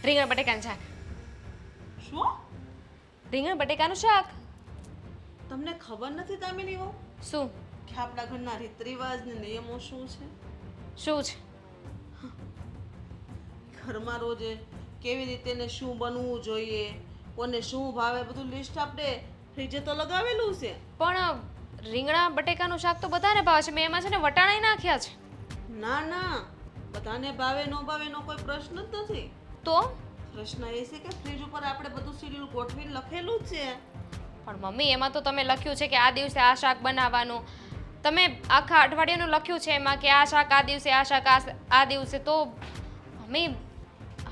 રીંગણ બટેકાનું શાક. શું? રીંગણ બટેકાનું શાક. તમને ખબર નથી દામિની વહુ શું? કે આપણા ઘરના રીત રિવાજ ને નિયમો શું છે? શું છે? ઘરમાં રોજે કેવી રીતે ને શું બનવું જોઈએ, કોને શું ભાવે, બધું લિસ્ટ આપણે ફ્રીજે તો લગાવેલું છે. પણ રીંગણા બટેકાનું શાક તો બધાને ભાવે છે. મેં એમાં છે ને વટાણા નાખ્યા છે. ના ના, બધાને ભાવે ન ભાવે એનો કોઈ પ્રશ્ન જ નથી. તો પ્રશ્ન એ છે કે ફ્રીજ ઉપર આપણે બધું શેડ્યુલ ગોઠવીને લખેલું જ છે. પણ મમ્મી એમાં તો તમે લખ્યું છે કે આ દિવસે આ શાક બનાવવાનું. તમે આખા અઠવાડિયાનું લખ્યું છે એમાં કે આ શાક આ દિવસે, આ શાક આ દિવસે. તો મમ્મી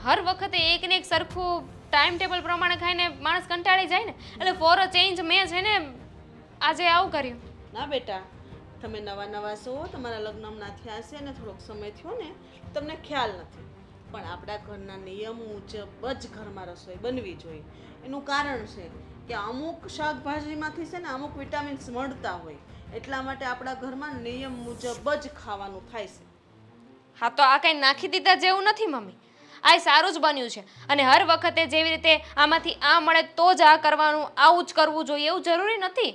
હર વખતે એક ને એક સરખું ટાઈમ ટેબલ પ્રમાણે ખાઈને માણસ કંટાળી જાય ને. એટલે ફોર અ ચેન્જ મેં છે ને આજે આવું કર્યું. ના બેટા, તમે નવા નવા છો, તમારા લગ્ન હમણાં થયા છે ને થોડોક સમય થયો ને, તમને ખ્યાલ નથી. પણ આપણા ઘરના નિયમ મુજબ જ ઘરમાં રસોઈ બનવી જોઈએ. એનું કારણ છે કે અમુક શાકભાજીમાંથી છે ને અમુક વિટામિન્સ મળતા હોય, એટલા માટે આપણા ઘરમાં નિયમ મુજબ જ ખાવાનું થાય છે. હા તો આ કંઈ નાખી દીધા જેવું નથી મમ્મી. આ સારું જ બન્યું છે. અને હર વખતે જેવી રીતે આમાંથી આ મળે તો જ આ કરવાનું, આવું જ કરવું જોઈએ એવું જરૂરી નથી.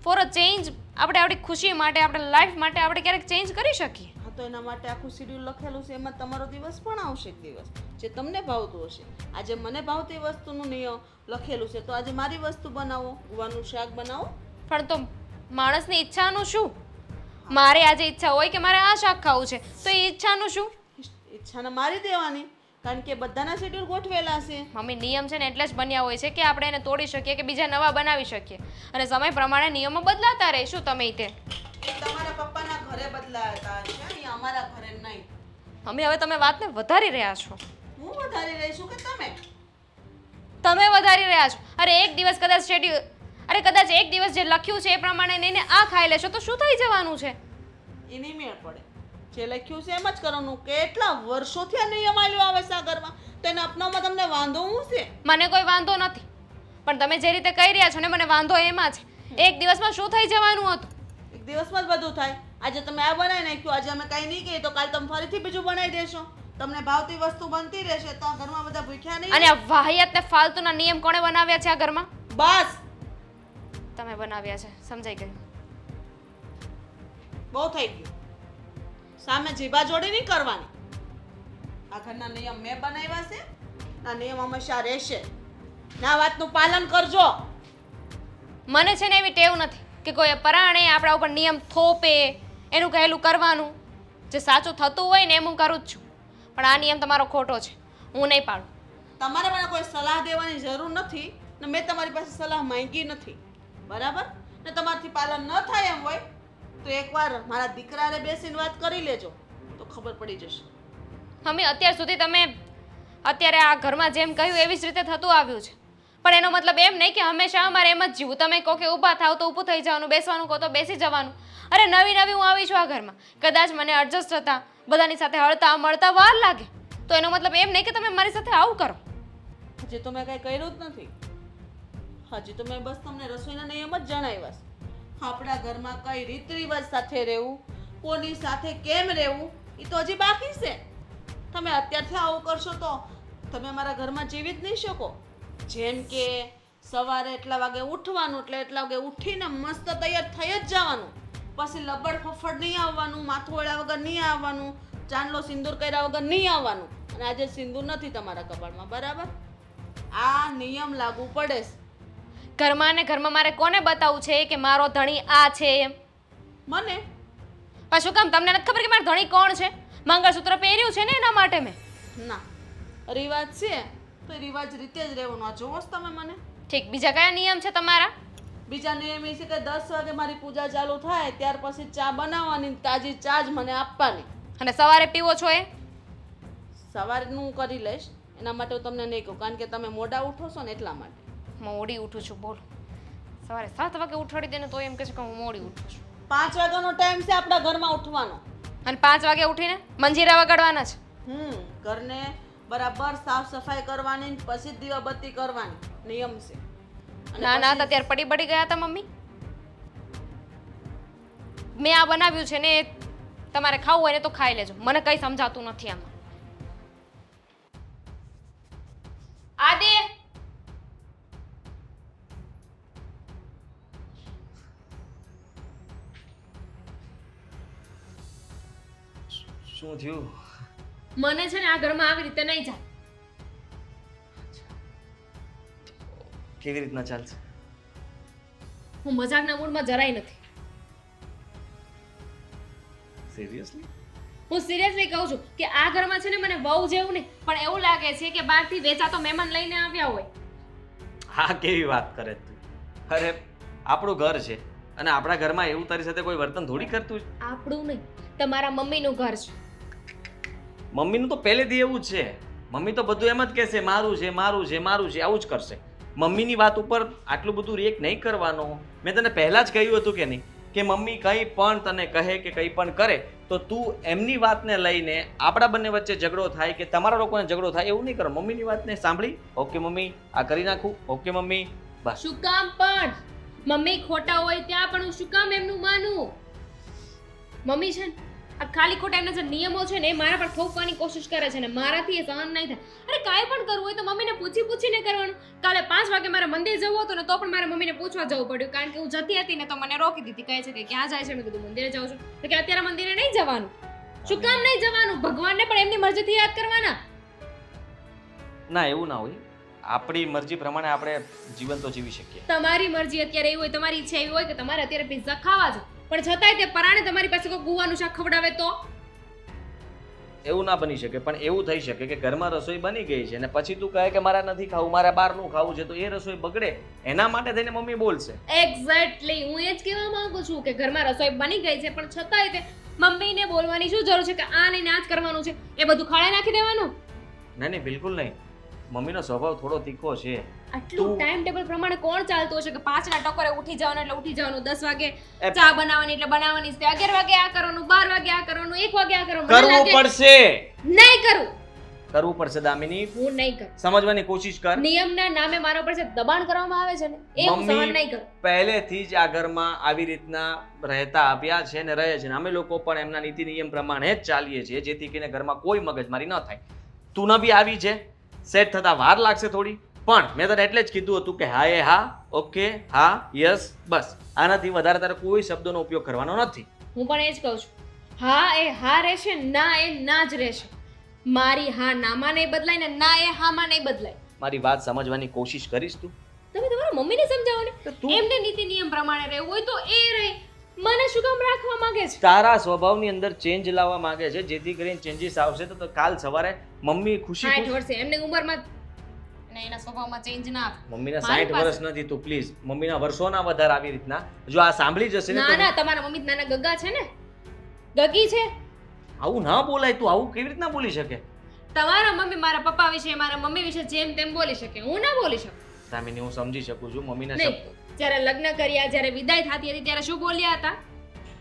ફોર અ ચેન્જ આપણે આપણી ખુશી માટે, આપણા લાઈફ માટે આપણે ક્યારેક ચેન્જ કરી શકીએ. હા તો એના માટે આખું શેડ્યુલ લખેલું છે. એમાં તમારો દિવસ પણ આવશે એક દિવસ જે તમને ભાવતું હશે. આજે મને ભાવતી વસ્તુનું નિયમ લખેલું છે તો આજે મારી વસ્તુ બનાવો, ગુવાનું શાક બનાવો. પણ તો માણસની ઈચ્છાનું શું? મારે આજે ઈચ્છા હોય કે મારે આ શાક ખાવું છે તો એ ઈચ્છાનું શું? ઈચ્છાને મારી દેવાની, કારણ કે બધાના શેડ્યુલ ગોઠવેલા છે. મમ્મી નિયમ છે ને એટલે જ બન્યા હોય છે કે આપણે એને તોડી શકીએ કે બીજા નવા બનાવી શકીએ. અને સમય પ્રમાણે નિયમો બદલાતા રહે. શું તમે તે એ તમારા પપ્પાના ઘરે બદલાતા છે, અહીંયા અમારા ઘરે નહીં. મમ્મી હવે તમે વાતને વધારી રહ્યા છો. હું વધારી રહી છું કે તમે? તમે વધારી રહ્યા છો. અરે એક દિવસ કદાચ શેડ્યુલ કદાચ એક દિવસ જે લખ્યું છે એ પ્રમાણે નહીં ને આ ખાઈ લેશો તો શું થઈ જવાનું છે? એ નહીં મેળ પડે. જે લખ્યું છે એમ જ કરવાનું. કેટલા વર્ષોથી આ નિયમ આલ્યો આવે છે આ ઘરમાં, તો એને અપનાવવામાં તમને વાંધો શું છે? મને કોઈ વાંધો નથી, પણ તમે જે રીતે કહી રહ્યા છો ને મને વાંધો એમાં છે. એક દિવસમાં શું થઈ જવાનું હતું? એક દિવસમાં જ બધું થાય. આજે તમે આ બનાવી નાખ્યું, આજે અમે કાંઈ નહીં કહીએ તો કાલ તમે ફરીથી બીજું બનાવી દેશો. તમને ભાવતી વસ્તુ બનતી રહેશે તો આ ઘરમાં બધા ભૂખ્યા નહીં. અને આ વાહિયાત ને ફાલતુના નિયમ કોણે બનાવ્યા છે આ ઘરમાં? બસ તમે બનાવ્યા છે. સમજાઈ ગયું. બહુ થઈ ગયું. સામે જીભા જોડી નહીં કરવાની. આ ઘરના નિયમ મેં બનાવ્યા છે. આ નિયમ હંમેશા રહેશે. ના વાતનું પાલન કરજો. મને છે ને એવી ટેવ નથી કે કોઈ પરાણે આપણા ઉપર નિયમ થોપે, એનું કહેલું કરવાનું. જે સાચું થતું હોય ને એમ હું કરું જ છું. પણ આ નિયમ તમારો ખોટો છે, હું નહીં પાડું. તમારે મને કોઈ સલાહ દેવાની જરૂર નથી ને મેં તમારી પાસે સલાહ માંગી નથી, બરાબર? ને તમારથી પાલન ન થાય એમ હોય તો એકવાર મારા દીકરાને બેસીને વાત કરી લેજો તો ખબર પડી જશે. મમ્મી અત્યાર સુધી તમે અત્યારે આ ઘરમાં જેમ કહ્યું એવી જ રીતે થતું આવ્યું છે. પણ એનો મતલબ એમ નહીં કે હંમેશા અમારે એમ જ જીવું. તમે કહો કે ઊભા થાવ તો ઊભું થઈ જવાનું, બેસવાનું કહો તો બેસી જવાનું. અરે નવી નવી હું આવી છું આ ઘરમાં. કદાચ મને એડજસ્ટ થતા, બધાની સાથે હળતા મળતા વાર લાગે. તો એનો મતલબ એમ નહીં કે તમે મારી સાથે આવું કરો. હજી તો મેં કાંઈ કર્યું જ નથી. હજી તો મેં બસ તમને રસોઈના નિયમ જ જણાવ્યા છે. આપણા ઘરમાં કઈ રીત રિવાજ સાથે રહેવું, કોની સાથે કેમ રહેવું, એ તો હજી બાકી છે. તમે અત્યારથી આવું કરશો તો તમે મારા ઘરમાં જીવી જ નહીં શકો. જેમ કે સવારે એટલા વાગે ઉઠવાનું, એટલે એટલા વાગે ઉઠીને મસ્ત તૈયાર થઈ જ જવાનું. પછી લબડ ફફડ નહીં આવવાનું, માથું ઓળ્યા વગર નહીં આવવાનું, ચાંદલો સિંદૂર કર્યા વગર નહીં આવવાનું. અને આજે સિંદૂર નથી તમારા કપાળમાં, બરાબર? આ નિયમ લાગુ પડે છે. ઘરમાં ને ઘરમાં મારે કોને બતાવવું છે કે મારો ધણી આ છે એમ? મને પણ શું કામ તમને નથી ખબર કે મારો ધણી કોણ છે? મંગળસૂત્ર પહેર્યું છે ને એના માટે મેં. ના, રિવાજ છે તો રિવાજ રીતે જ રહેવાનું. આ જોવો છો તમે મને? ઠીક, બીજા કયા નિયમ છે તમારા? બીજા નિયમ એ છે કે 10 વાગે મારી પૂજા ચાલુ થાય ત્યાર પછી ચા બનાવવાની, તાજી ચા જ મને આપવાની. અને સવારે પીવો છો એ? સવારનું કરી લઈશ, એના માટે હું તમને નહીં કહું, કારણ કે તમે મોડા ઉઠો છો ને એટલા માટે. મોડી ઉઠું છું, બોલો. સવારે 7 વાગે ઉઠાડી દે ને તો એમ કહે છે કે હું મોડી ઉઠું છું. 5 વાગ્યાનો ટાઈમ છે આપણા ઘરમાં ઉઠવાનો. અને 5 વાગે ઉઠીને મંજીરા વગાડવાના છે. ઘરને બરાબર સાફ સફાઈ કરવાની, પછી જ દીવાબત્તી કરવાની નિયમ છે. ના ના હતા ત્યારે પડી ગયા હતા મમ્મી. મેં આ બનાવ્યું છે ને તમારે ખાવું હોય ને તો ખાઈ લેજો. મને કંઈ સમજાતું નથી આમાં. આદિ શું થયું? મને છે ને આ ઘરમાં આવી રીતે નહીં જાય. કેવી રીતના ચાલશે? હું મજાકના મૂડમાં જરાય નથી. સિરિયસલી? હું સિરિયસલી કહું છું કે આ ઘરમાં છે ને મને વહુ જેવું નહીં પણ એવું લાગે છે કે બહારથી વેચાતો મહેમાન લઈને આવ્યા હોય. હા, કેવી વાત કરે તું? અરે આપણું ઘર છે અને આપણા ઘરમાં એવું તારી સાથે કોઈ વર્તન થોડી કરતું છે. આપણું નહીં, તમારા મમ્મીનું ઘર છે. મમ્મીનું તો પહેલેથી એવું જ છે. મમ્મી તો બધું એમ જ કહેશે, મારું છે મારું છે મારું છે, આવું જ કરશે. મમ્મીની વાત ઉપર આટલું બધું રિએક્ટ નહીં કરવાનો. મેં તને પહેલાં જ કહ્યું હતું કે નહીં કે મમ્મી કંઈ પણ તને કહે કે કંઈ પણ કરે તો તું એમની વાતને લઈને આપણા બંને વચ્ચે ઝઘડો થાય કે તમારા લોકોને ઝઘડો થાય એવું નહીં કરો. મમ્મીની વાતને સાંભળી, ઓકે મમ્મી આ કરી નાખું, ઓકે મમ્મી, બસ. શું કામ પણ મમ્મી ખોટા હોય ત્યાં પણ હું શું કામ એમનું માનું? મમ્મી છે ને આ ખાલી ખોટા એમના જે નિયમો છે ને એ મારા પર થોપવાની કોશિશ કરે છે ને મારાથી એ સહન નહીં થાય. અરે કાંઈ પણ કરવું હોય તો મમ્મીને પૂછીને કરવાનું. કાલે 5 વાગે મારે મંદિર જવું હતું ને તો પણ મારે મમ્મીને પૂછવા જવું પડ્યું કારણ કે હું જતી હતી ને તો મને રોકી દીધી. કહે છે કે ક્યાં જાય છે? મેં કીધું મંદિરે જાઉં છું. તો કે અત્યારે મંદિરે નહીં જવાનું. શું કામ નહીં જવાનું? ભગવાનને પણ એમની મરજીથી યાદ કરવાના. ના, એવું ના હોય. આપણી મરજી પ્રમાણે આપણે જીવન તો જીવી શકીએ. તમારી મરજી અત્યારે એવી હોય, તમારી ઈચ્છા એવી હોય કે તમારે અત્યારે પિઝા ખાવા છે પણ છતાંય તે પરાણે તમારી પાસે કોઈ ગુવાનું શાક ખવડાવે તો એવું ના બની શકે. પણ એવું થઈ શકે કે ઘરમાં રસોઈ બની ગઈ છે અને પછી તું કહે કે મારે નથી ખાવું, મારે બહારનું ખાવું છે, તો એ રસોઈ બગડે. એના માટે થઈને મમ્મી બોલશે. એક્ઝેક્ટલી હું એ જ કહેવા માંગુ છું કે ઘરમાં રસોઈ બની ગઈ છે પણ છતાંય તે મમ્મીને બોલવાની શું જરૂર છે કે આ નહીં આ જ કરવાનું છે? એ બધું ખાડે નાખી દેવાનું? નહીં નહીં, બિલકુલ નહીં. મમ્મીનો સ્વભાવ થોડો તીખો છે. આટલું ટાઈમ ટેબલ પ્રમાણે કોણ ચાલતું હશે કે 5 ના ટકોરે ઉઠી જવાનું એટલે ઉઠી જવાનું, 10 વાગે ચા બનાવવાની એટલે બનાવવાની, 11 વાગે આ કરવાનું, 12 વાગે આ કરવાનું, 1 વાગે આ કરવાનું. કરવું પડશે. નહીં કરું. કરવું પડશે દામિની. હું નહીં કરું. સમજવાની કોશિશ કર. નિયમના નામે મારા પર જે દબાણ કરવામાં આવે છે ને એ હું સહન નહીં કરું. પહેલેથી જ આ ઘરમાં આવી રીતના રહેતા આવ્યા છે ને રહે છે ને અમે લોકો પણ એમના નીતિ નિયમ પ્રમાણે જ ચાલીએ છીએ જેથી કરીને ઘરમાં કોઈ મગજમારી ન થાય. તું નવી આવી છે, સેટ થતા વાર લાગશે થોડી, પણ મેં તને એટલે જ કીધું હતું કે હા એ હા, ઓકે, હા, યસ, બસ. આનાથી વધારે તારે કોઈ શબ્દોનો ઉપયોગ કરવાનો નથી. હું પણ એ જ કહું છું. હા એ હા રહેશે, ના એ ના જ રહેશે. મારી હા નામાં નહીં બદલાય ને ના એ હામાં નહીં બદલાય. મારી વાત સમજવાની કોશિશ કરીશ તું? તમે તમારા મમ્મીને સમજાવો ને. તો તું એમને નીતિ નિયમ પ્રમાણે રહેવું હોય તો એ રહે. મને શું કામ રાખવા માંગે છે? તારા સ્વભાવની અંદર ચેન્જ લાવવા માંગે છે જેથી કરીને ચેન્જીસ આવશે તો કાલ સવારે મમ્મી ખુશી 60 વર્ષે એમને ઉંમરમાં અને એના સ્વભાવમાં ચેન્જ ના આવે. મમ્મીના મારી 60 વર્ષ નથી તું પ્લીઝ મમ્મીના વર્ષોના વધારે આવી રીતના જો આ સાંભળી જશે ને ના ના તમારા મમ્મી નાના ગગા છે ને, ગગી છે. આવું ના બોલાય. તું આવું કેવી રીતના બોલી શકે? તમારા મમ્મી મારા પપ્પા વિશે મારા મમ્મી વિશે જેમ તેમ બોલી શકે, હું ના બોલી શકું. દામિની હું સમજી શકું છું મમ્મીના નહીં, શબ્દ. જ્યારે લગ્ન કર્યા જ્યારે વિદાય થતી હતી ત્યારે શું બોલ્યા હતા?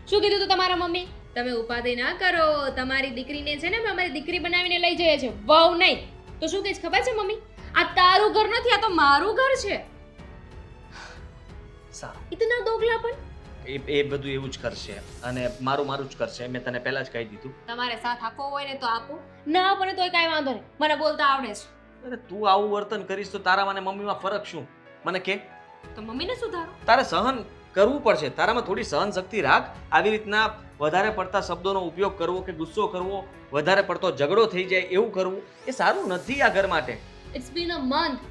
શું કીધું હતું તમારા મમ્મી? તમે ઉપાધિ ના કરો, તમારી દીકરીને છે ને અમે અમારી દીકરી બનાવીને લઈ જઈએ છીએ, વહુ નહીં. તો શું કહે છે ખબર છે મમ્મી? આ તારું ઘર નથી, આ તો મારું ઘર છે. સારું, ઇતના દોગલા પણ. એ બધું એવું જ કરશે અને મારું જ કરશે. મેં તને પહેલા જ કહી દીધું. તમારે સાથ આપવો હોય ને તો આપો, ના આપો ને તોય કાંઈ વાંધો નહીં, મને બોલતા આવડે છે. અરે તું આવું વર્તન કરીશ તો તારા મને મમ્મીમાં ફરક શું? મને કે તો મમ્મીને સુધારો. તારે સહન કરવું પડશે. તારામાં થોડી સહન શક્તિ રાખ. આવી રીતના વધારે પડતા શબ્દોનો ઉપયોગ કરવો કે ગુસ્સો કરવો, વધારે પડતો ઝઘડો થઈ જાય એવું કરવું એ સારું નથી આ ઘર માટે. It's bin a month.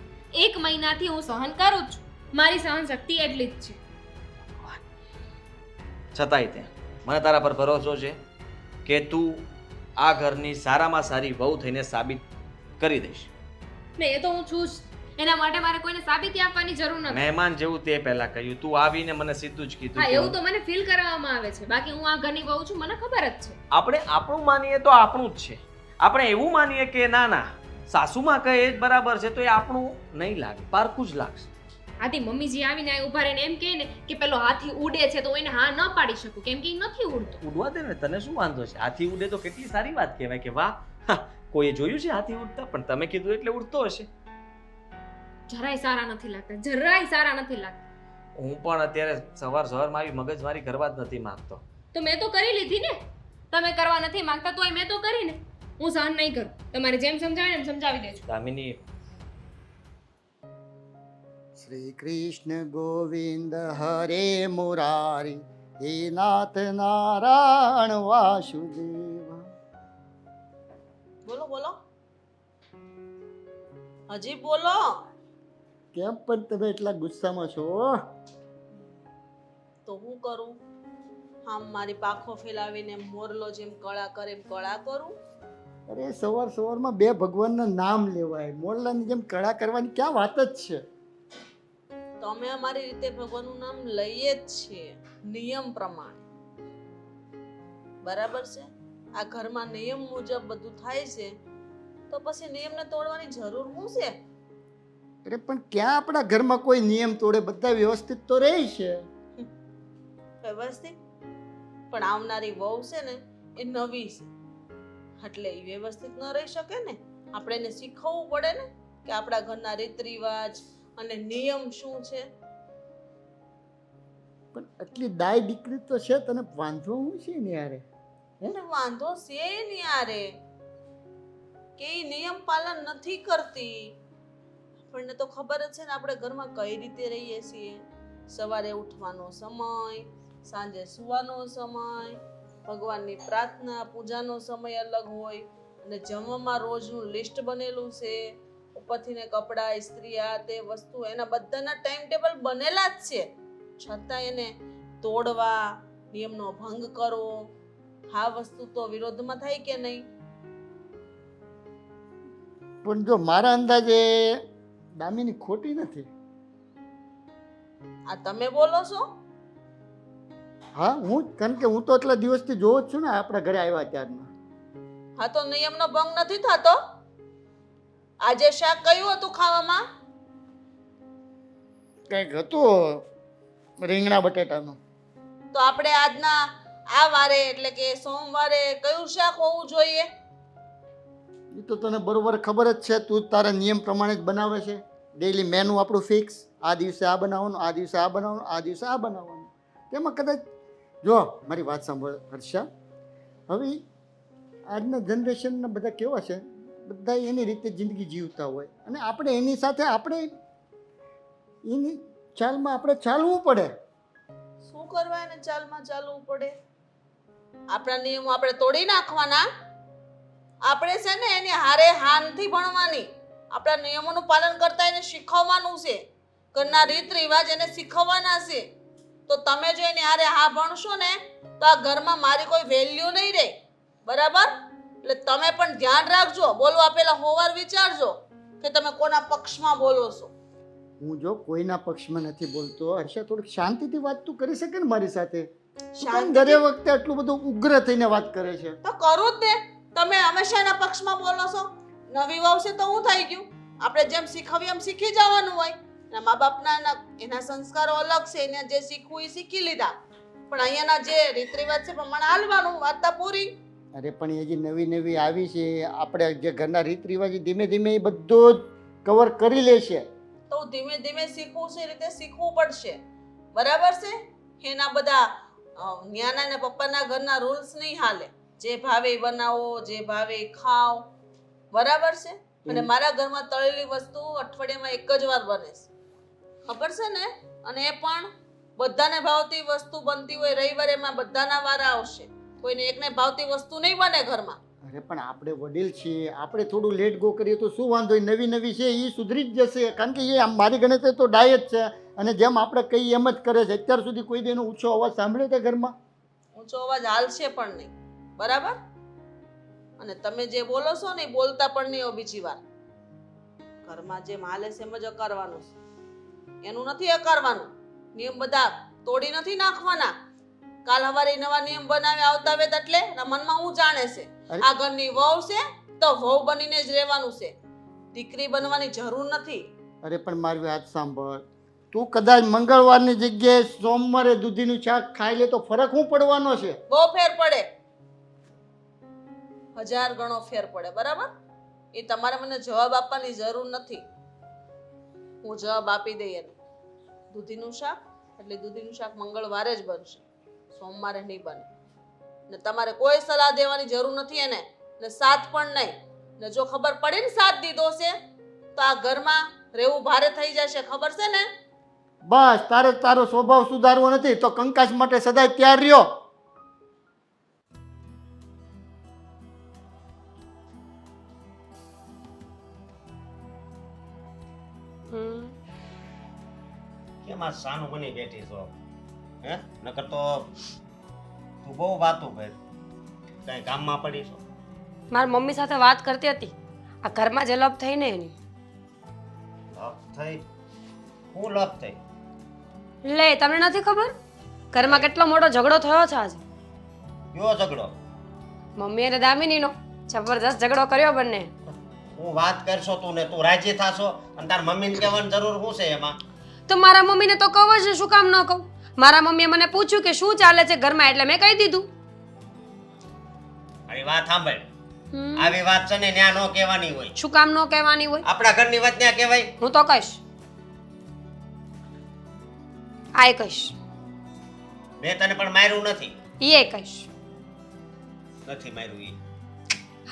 1 મહિનાથી હું સહન કરું જ છું. મારી સહન શક્તિ એટલી જ છે. છતાંય તે મને તારા પર ભરોસો છે કે તું આ ઘરની સારામાં સારી વહુ થઈને સાબિત કરી દઈશ. ને એ તો હું છું જ. એના માટે મારે કોઈને સાબિતી આપવાની જરૂર નથી. મહેમાન જેવું તે પહેલા કહ્યું. તું આવીને મને સીધું જ કીધું હા કે એવું તો મને ફીલ કરાવવામાં આવે છે, બાકી હું આ ઘરની વહુ છું મને ખબર જ છે. આપણે આપણું માનીએ તો આપણું જ છે. આપણે એવું માનીએ કે ના ના સાસુમાં કહે એ જ બરાબર છે તો એ આપણું નહીં લાગે, પારખું જ લાગશે. આથી મમ્મીજી આવીને અહીં ઊભા રહીને એમ કહે ને કે પેલો હાથી ઉડે છે તો એને હા ન પાડી શકું કેમ કે એ નથી ઉડતો. ઉડવા દે ને, તને શું વાંધો છે? હાથી ઉડે તો કેટલી સારી વાત કહેવાય કે વાહ, હા, કોઈએ જોયું છે હાથી ઉડતા? પણ તમે કીધું એટલે ઉડતો હશે. જરાય સારા નથી લાગતા, જરાય સારા નથી લાગતા. હું પણ અત્યારે સવારમાં આવી મગજમારી કરવા જ નથી માંગતો. તો મેં તો કરી લીધી ને. તમે કરવા નથી માંગતા તોય મેં તો કરી ને. હું સહન નહીં કરું. તમારે જેમ સમજાવે ને એમ સમજાવી દેજો. દામિની શ્રી કૃષ્ણ ગોવિંદ હરે મુરારી હે નાથ નારાયણ વાસુદેવ. બોલો બોલો, હજી બોલો. કેમ પણ તમે એટલા ગુસ્સામાં છો? તો હું કરું? આમ મારી પાખો ફેલાવીને મોરલો જેમ કળા કરે એમ કળા કરું? અરે સવારમાં બે ભગવાનના નામ લેવાય, મોરલાની જેમ કળા કરવાની ક્યાં વાત જ છે? તો અમે અમારી રીતે ભગવાનનું નામ લઈએ જ છીએ, નિયમ પ્રમાણે. બરાબર છે? આ ઘરમાં નિયમ મુજબ બધું થાય છે, તો પછી નિયમને તોડવાની જરૂર શું છે? અરે પણ ક્યાં આપણા ઘરમાં કોઈ નિયમ તોડે? બધા વ્યવસ્થિત તો રહે છે. વ્યવસ્થિત? પણ આવનારી વહુ છે ને એ નવી છે, એટલે એ વ્યવસ્થિત ન રહી શકે ને. આપણે એને શીખવવું પડે ને કે આપણા ઘરના રીત રિવાજ અને નિયમ શું છે. પણ આટલી દાય દીકરી તો છે, તને વાંધો હું છે ને યારે? એને વાંધો છે ને યારે કે ઈ નિયમ પાલન નથી કરતી. આપણને તો ખબર જ છે ને આપણે ઘરમાં કઈ રીતે રહીએ છીએ. સવારે ઉઠવાનો સમય, સાંજે સુવાનો સમય, ભગવાનની પ્રાર્થના પૂજાનો સમય અલગ હોય, અને જમવામાં રોજનું લિસ્ટ બનેલું છે. ઉપરથી ને કપડાં ઇસ્ત્રી આ તે વસ્તુ એના બધાના ટાઈમ ટેબલ બનેલા જ છે, છતાં એને તોડવા, નિયમનો ભંગ કરવો, આ વસ્તુ તો વિરોધમાં થાય કે નહીં? પણ જો મારા અંદાજે દામિની ખોટી નથી. આ તમે બોલો છો? હા, કારણ કે હું તો એટલા દિવસથી જોઉં જ છું ને આપણા ઘરે આવ્યા ત્યારના. હા, તો નિયમનો ભંગ નથી થતો? આજે શાક કયું હતું ખાવામાં? કંઈક હતું રીંગણા બટેટાનું. તો આપણે આજના આ વારે એટલે કે સોમવારે કયું શાક હોવું જોઈએ? એ તો તને બરોબર ખબર જ છે, તું તારા નિયમ પ્રમાણે જ બનાવે છે. ડેઈલી મેનુ આપણું ફિક્સ, આ દિવસે આ બનાવવાનું, આ દિવસે આ બનાવવાનું, આ દિવસે આ બનાવવાનું. તેમાં કદાચ જો મારી વાત સાંભળ હર્ષા, હવે આજના જનરેશનના બધા કેવા છે, બધા એની રીતે જિંદગી જીવતા હોય, અને આપણે એની સાથે એની ચાલમાં આપણે ચાલવું પડે. શું કરવા એને ચાલમાં ચાલવું પડે? આપણા નિયમો આપણે તોડી નાખવાના? આપણે છે ને એની હારે હાનથી ભણવાની, આપણા નિયમોનું પાલન કરતા એને શીખવવાનું છે, ઘરના રીત રિવાજ એને શીખવવાના છે. તો તમે જો એની હારે હા ભણશો ને તો આ ઘરમાં મારી કોઈ વેલ્યુ નહીં રહે. બરાબર? એટલે તમે પણ ધ્યાન રાખજો, બોલવા પહેલા 100 વાર વિચારજો કે તમે કોના પક્ષમાં બોલો છો. હું જો કોઈના પક્ષમાં નથી બોલતો. હર્ષા, થોડીક શાંતિથી વાત તું કરી શકે ને મારી સાથે? શાંતિથી? દરેક વખતે આટલું બધું ઉગ્ર થઈને વાત કરે છે. તો કરું જ ને. તમે હંમેશા એના પક્ષમાં બોલો છો. નવી વહુ છે તો હું થઈ ગયું? આપણે જેમ શીખવીએ એમ શીખી જવાનું હોય. એના મા બાપના એના સંસ્કારો અલગ છે, એને જે શીખવું એ શીખી લીધા, પણ અહીંયાના જે રીત રિવાજ છે પ્રમાણે હાલવાનું. વાર્તા પૂરી. અરે પણ એ જે નવી નવી આવી છે, આપણે જે ઘરના રીત રિવાજ ધીમે ધીમે એ બધું જ કવર કરી લે છે. તો ધીમે ધીમે શીખવું છે, એ રીતે શીખવું પડશે. બરાબર છે? એના બધા ન્યાના ને પપ્પાના ઘરના રૂલ્સ નહીં હાલે. જે ભાવે બનાવો, જે ભાવે ખાઓ. બરાબર છે? અને મારા ઘરમાં તળેલી વસ્તુ અઠવાડિયામાં એક જ વાર બને છે, ખબર છે ને? અને એ પણ બધાને ભાવતી વસ્તુ બનતી હોય રવિવારે, એમાં બધાના વારા આવશે. કોઈને એકને ભાવતી વસ્તુ નહીં બને ઘરમાં. અરે પણ આપણે વડીલ છીએ, આપણે થોડું લેટ ગો કરીએ તો શું વાંધો? નવી નવી છે એ સુધરી જ જશે, કારણ કે એ મારી ગણતરી તો ડાય જ છે, અને જેમ આપણે કહીએ એમ જ કરે છે. અત્યાર સુધી કોઈ એનો ઊંચો અવાજ સાંભળ્યો છે ઘરમાં? ઊંચો અવાજ હાલશે પણ નહીં. બરાબર? અને તમે જે બોલો છો ને એ બોલતા પણ નહીં હો બીજી વાર. ઘરમાં જેમ હાલે છે એમ જ અકારવાનું છે, એનું નથી અકારવાનું. નિયમ બધા તોડી નથી નાખવાના. કાલ હવારે નવા નિયમ બનાવી આવતા વેત એટલે એના મનમાં હું જાણે છે આ ઘરની વહુ છે તો વહુ બનીને જ રહેવાનું છે, દીકરી બનવાની જરૂર નથી. અરે પણ મારી વાત સાંભળ, તું કદાચ મંગળવારની જગ્યાએ સોમવારે દૂધીનું શાક ખાઈ લે તો ફરક શું પડવાનો છે? બહુ ફેર પડે, 1000 ગણો ફેર પડે. બરાબર? એ તમારે મને જવાબ આપવાની જરૂર નથી, હું જવાબ આપી દઈ એને. દૂધીનું શાક એટલે દૂધીનું શાક મંગળવારે જ બનશે, સોમવારે નહીં બને. ને તમારે કોઈ સલાહ દેવાની જરૂર નથી એને, ને સાથ પણ નહીં. ને જો ખબર પડી ને સાથ દીધો છે તો આ ઘરમાં રહેવું ભારે થઈ જશે, ખબર છે ને? બસ તારે તારો સ્વભાવ સુધારવો નથી તો કંકાસ માટે સદાય તૈયાર રહ્યો. કેમ આ સાનું બની બેઠી છો હે? નકર તો તું બહુ વાતો કર. કઈ કામમાં પડી છો? મારી મમ્મી સાથે વાત કરતી હતી આ ઘરમાં જ લપ થઈને એની. લપ થઈ? હું લપ થઈ? લે તમને નથી ખબર ઘરમાં કેટલો મોટો ઝઘડો થયો છે આજે. કયો ઝઘડો? મમ્મી અને દામિનીનો જબરદસ્ત ઝઘડો કર્યો બંને. હું વાત કરશો તું ને તું રાજી થાશો અને તાર મમ્મીને કહેવાની જરૂર શું છે એમાં? તો મારા મમ્મીને તો કહું જ શું કામ ન કહું. મારા મમ્મીએ મને પૂછ્યું કે શું ચાલે છે ઘરમાં એટલે મેં કહી દીધું. મારી વાત સાંભળ. હમ. આવી વાત છે ને ન્યા ન કહેવાની હોય. શું કામ ન કહેવાની હોય? આપણા ઘરની વાત ન્યા કહેવાય? હું તો કહીશ. આય કહીશ. મેં તને પણ માર્યું નથી. એ કહીશ. નથી માર્યું ઈ.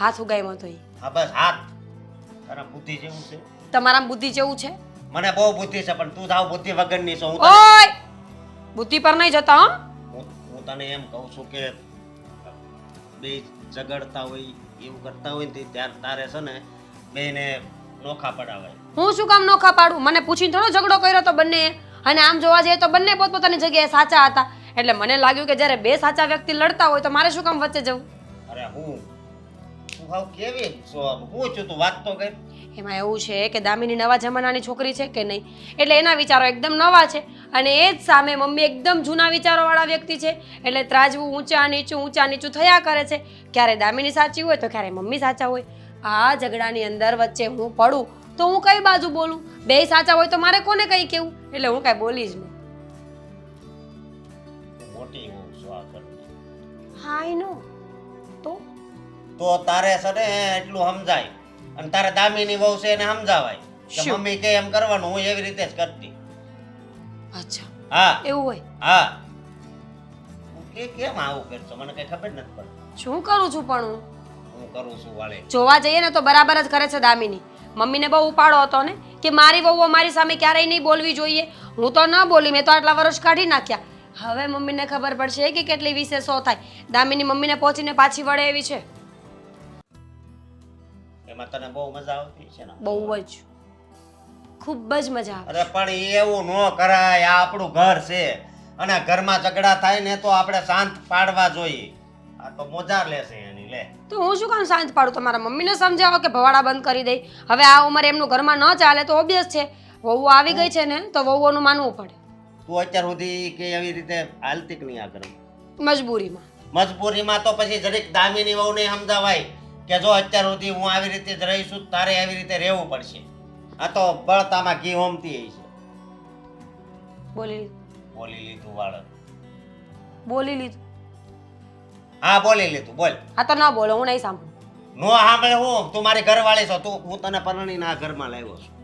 હાથ ઉગાયમાં તો એ હા બસ હાથ. તારા બુદ્ધિ જેવું છે. તમારામાં બુદ્ધિ જેવું છે? મને બહુ બુદ્ધિ છે પણ તું થાવ બુદ્ધિ વગરની છો. ઓય બુદ્ધિ પર નહીં જતા હો. હું તને એમ કહું છું કે બે ઝઘડતા હોય એવું કરતા હોય ને ત્યારે તારે છે ને બેને નોખા પડાવાય. હું શું કામ નોખા પાડું? મને પૂછીને થોડો ઝઘડો કર્યો તો બંને. અને આમ જોવા જઈએ તો બંને પોતપોતાની જગ્યાએ સાચા હતા. એટલે મને લાગ્યું કે જ્યારે બે સાચા વ્યક્તિ લડતા હોય તો મારે શું કામ વચ્ચે જવું? અરે હું હાવ કેવી છો? હું છું તું વાત તો કર. એમાં એવું છે કે દામિની નવા જમાનાની છોકરી છે કે નહીં એટલે એના વિચારો એકદમ નવા છે અને એ જ સામે મમ્મી એકદમ જૂના વિચારોવાળા વ્યક્તિ છે. એટલે ત્રાજવું ઊંચા નીચું થયા કરે છે. ક્યારે દામિની સાચી હોય તો ક્યારે મમ્મી સાચા હોય. આ ઝઘડાની અંદર વચ્ચે હું પડું તો હું કઈ બાજુ બોલું? બે સાચા હોય તો મારે કોને કઈ કેવું? એટલે હું કઈ બોલીશ નહીં. મોટી હોઉં છું આ ઘરની. હા આઈ નો. તો તારે છે ને એટલું સમજાય અને તારે દામીની વહુ છે એને સમજાવાય કે શું? મમ્મી કે એમ કરવાનું. હું એવી રીતે જ કરતી. અચ્છા હા એવું હોય? હા. તું કેમ આવું કરશો મને કઈ ખબર નથી પડતી. શું કરું છું પણ હું કરું છું વાળે. જોવા જઈએ ને તો બરાબર જ કરે છે દામિની. મમ્મીને બહુ ઉપાડો હતો ને કે મારી વહુઓ મારી સામે ક્યારેય નહીં બોલવી જોઈએ. હું તો ન બોલી, મેં તો આટલા વર્ષ કાઢી નાખ્યા. હવે મમ્મીને ખબર પડશે કે કેટલી વિશેષો થાય. દામિની મમ્મીને પહોંચીને પાછી વળે એવી છે. એમાં તને બહુ મજા આવતી છે ને? બહુ જ ખૂબ જ મજા આવે. અરે પણ એવું ન કરાય. આ આપણું ઘર છે અને ઘરમાં ઝઘડા થાય ને તો આપણે શાંત પાડવા જોઈએ. આ તો મોજા લેશે એની લે. તો હું શું કામ શાંત પાડું? તમારા મમ્મીને સમજાવો કે ભવાડા બંધ કરી દે. હવે આ ઉંમરે એમનું ઘરમાં ન ચાલે તો ઓબ્વિયસ છે. વહુ આવી ગઈ છે ને તો વહુઓનું માનવું પડે. તું અત્યાર સુધી કે એવી રીતે હાલતી કે નહીં આ ઘરમાં? મજબૂરીમાં. મજબૂરીમાં તો પછી જરીક દામીની વહુને સમજાવાય કે જો અત્યાર સુધી હું આવી રીતે જ રહીશું તારે આવી રીતે રહેવું પડશે. આ તો બળતામાં ઘી હોમતી છે. બોલી બોલી લીધું વાળ. લીધું. હા બોલી લીધું. બોલ. આ તો ન બોલો, હું નહીં સાંભળું. નો સાંભળે હું? તું મારી ઘરવાળી છો. તું હું તને પરણીને આ ઘરમાં લાવ્યો છું.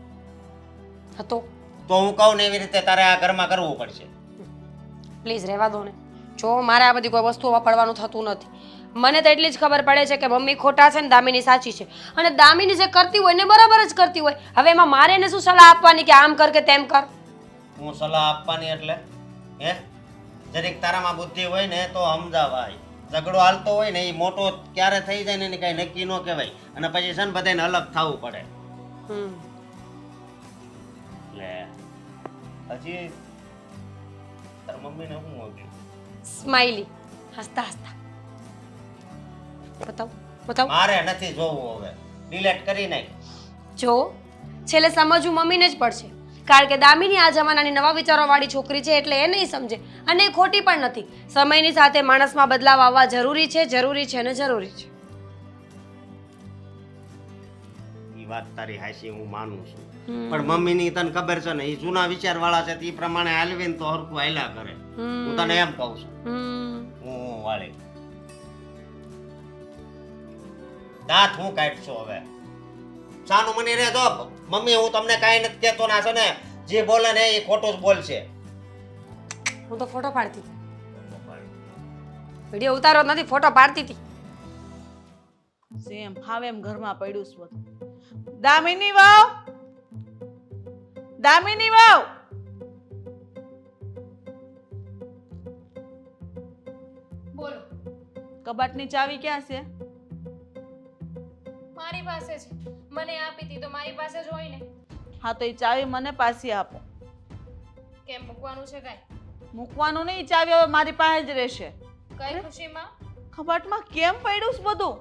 હતો તો હું કહું ને એવી રીતે તારે આ ઘરમાં કરવું પડશે. પ્લીઝ રહેવા દો ને. જો મારે આ બધી કોઈ વસ્તુઓ વાપરવાનું થતું નથી. મને તો એટલી જ ખબર પડે છે કે મમ્મી ખોટા છે ને દામિની સાચી છે. અને દામિની જે કરતી હોય ને બરાબર જ કરતી હોય. હવે એમાં મારે એને શું સલાહ આપવાની કે આમ કર કે તેમ કર? હું સલાહ આપવાની એટલે હે? જરીક તારામાં બુદ્ધિ હોય ને તો સમજાવાય. ઝઘડો હાલતો હોય ને એ મોટો ક્યારે થઈ જાય ને એની કઈ નક્કી ન કહેવાય અને પછી છે ને બધાને અલગ થવું પડે. એટલે હજી તાર મમ્મીને શું હોય? સ્માઈલી હસતા હસતા. બતાવ. મારે નથી જોવું હવે. ડિલીટ કરી નાખ. જો છેલ્લે સમજવું મમ્મીને જ પડશે. કારણ કે દામિની આ જમાનાની નવા વિચારોવાળી છોકરી છે એટલે એ નહીં સમજે અને એ ખોટી પણ નથી. સમયની સાથે માણસમાં બદલાવ આવવા જરૂરી છે અને જરૂરી છે. એ વાત તારી હાચી હું માનું છું. પણ મમ્મીની તને ખબર છે ને એ જૂના વિચાર વાળા છે એ પ્રમાણે હાલવી ને તો હરખું હાલ્યા કરે. હું તને એમ કહું છું. હું વાળી દાંત હું કાઢશો હવે? સાનું મને રે દો. મમ્મી હું તમને કાંઈ નથી કહેતો ના છે ને જે બોલે ને એ ખોટું જ બોલશે. હું તો ફોટો પાડતી હતી. વિડીયો ઉતારો નથી, ફોટો પાડતી હતી. જેમ ફાવે એમ ઘરમાં પડ્યું છે બધું. દામિની વાવ, દામિની વાવ, કબાટની ચાવી ક્યાં છે? મારી પાસે છે. મને આપી હતી તો મારી પાસે જ હોય ને. હા તો એ ચાવી મને પાછી આપો. કેમ મૂકવાનું છે કાંઈ? મૂકવાનું નહીં, ચાવી હવે મારી પાસે જ રહેશે. કઈ ખુશીમાં? કબાટમાં કેમ પડ્યું છે બધું?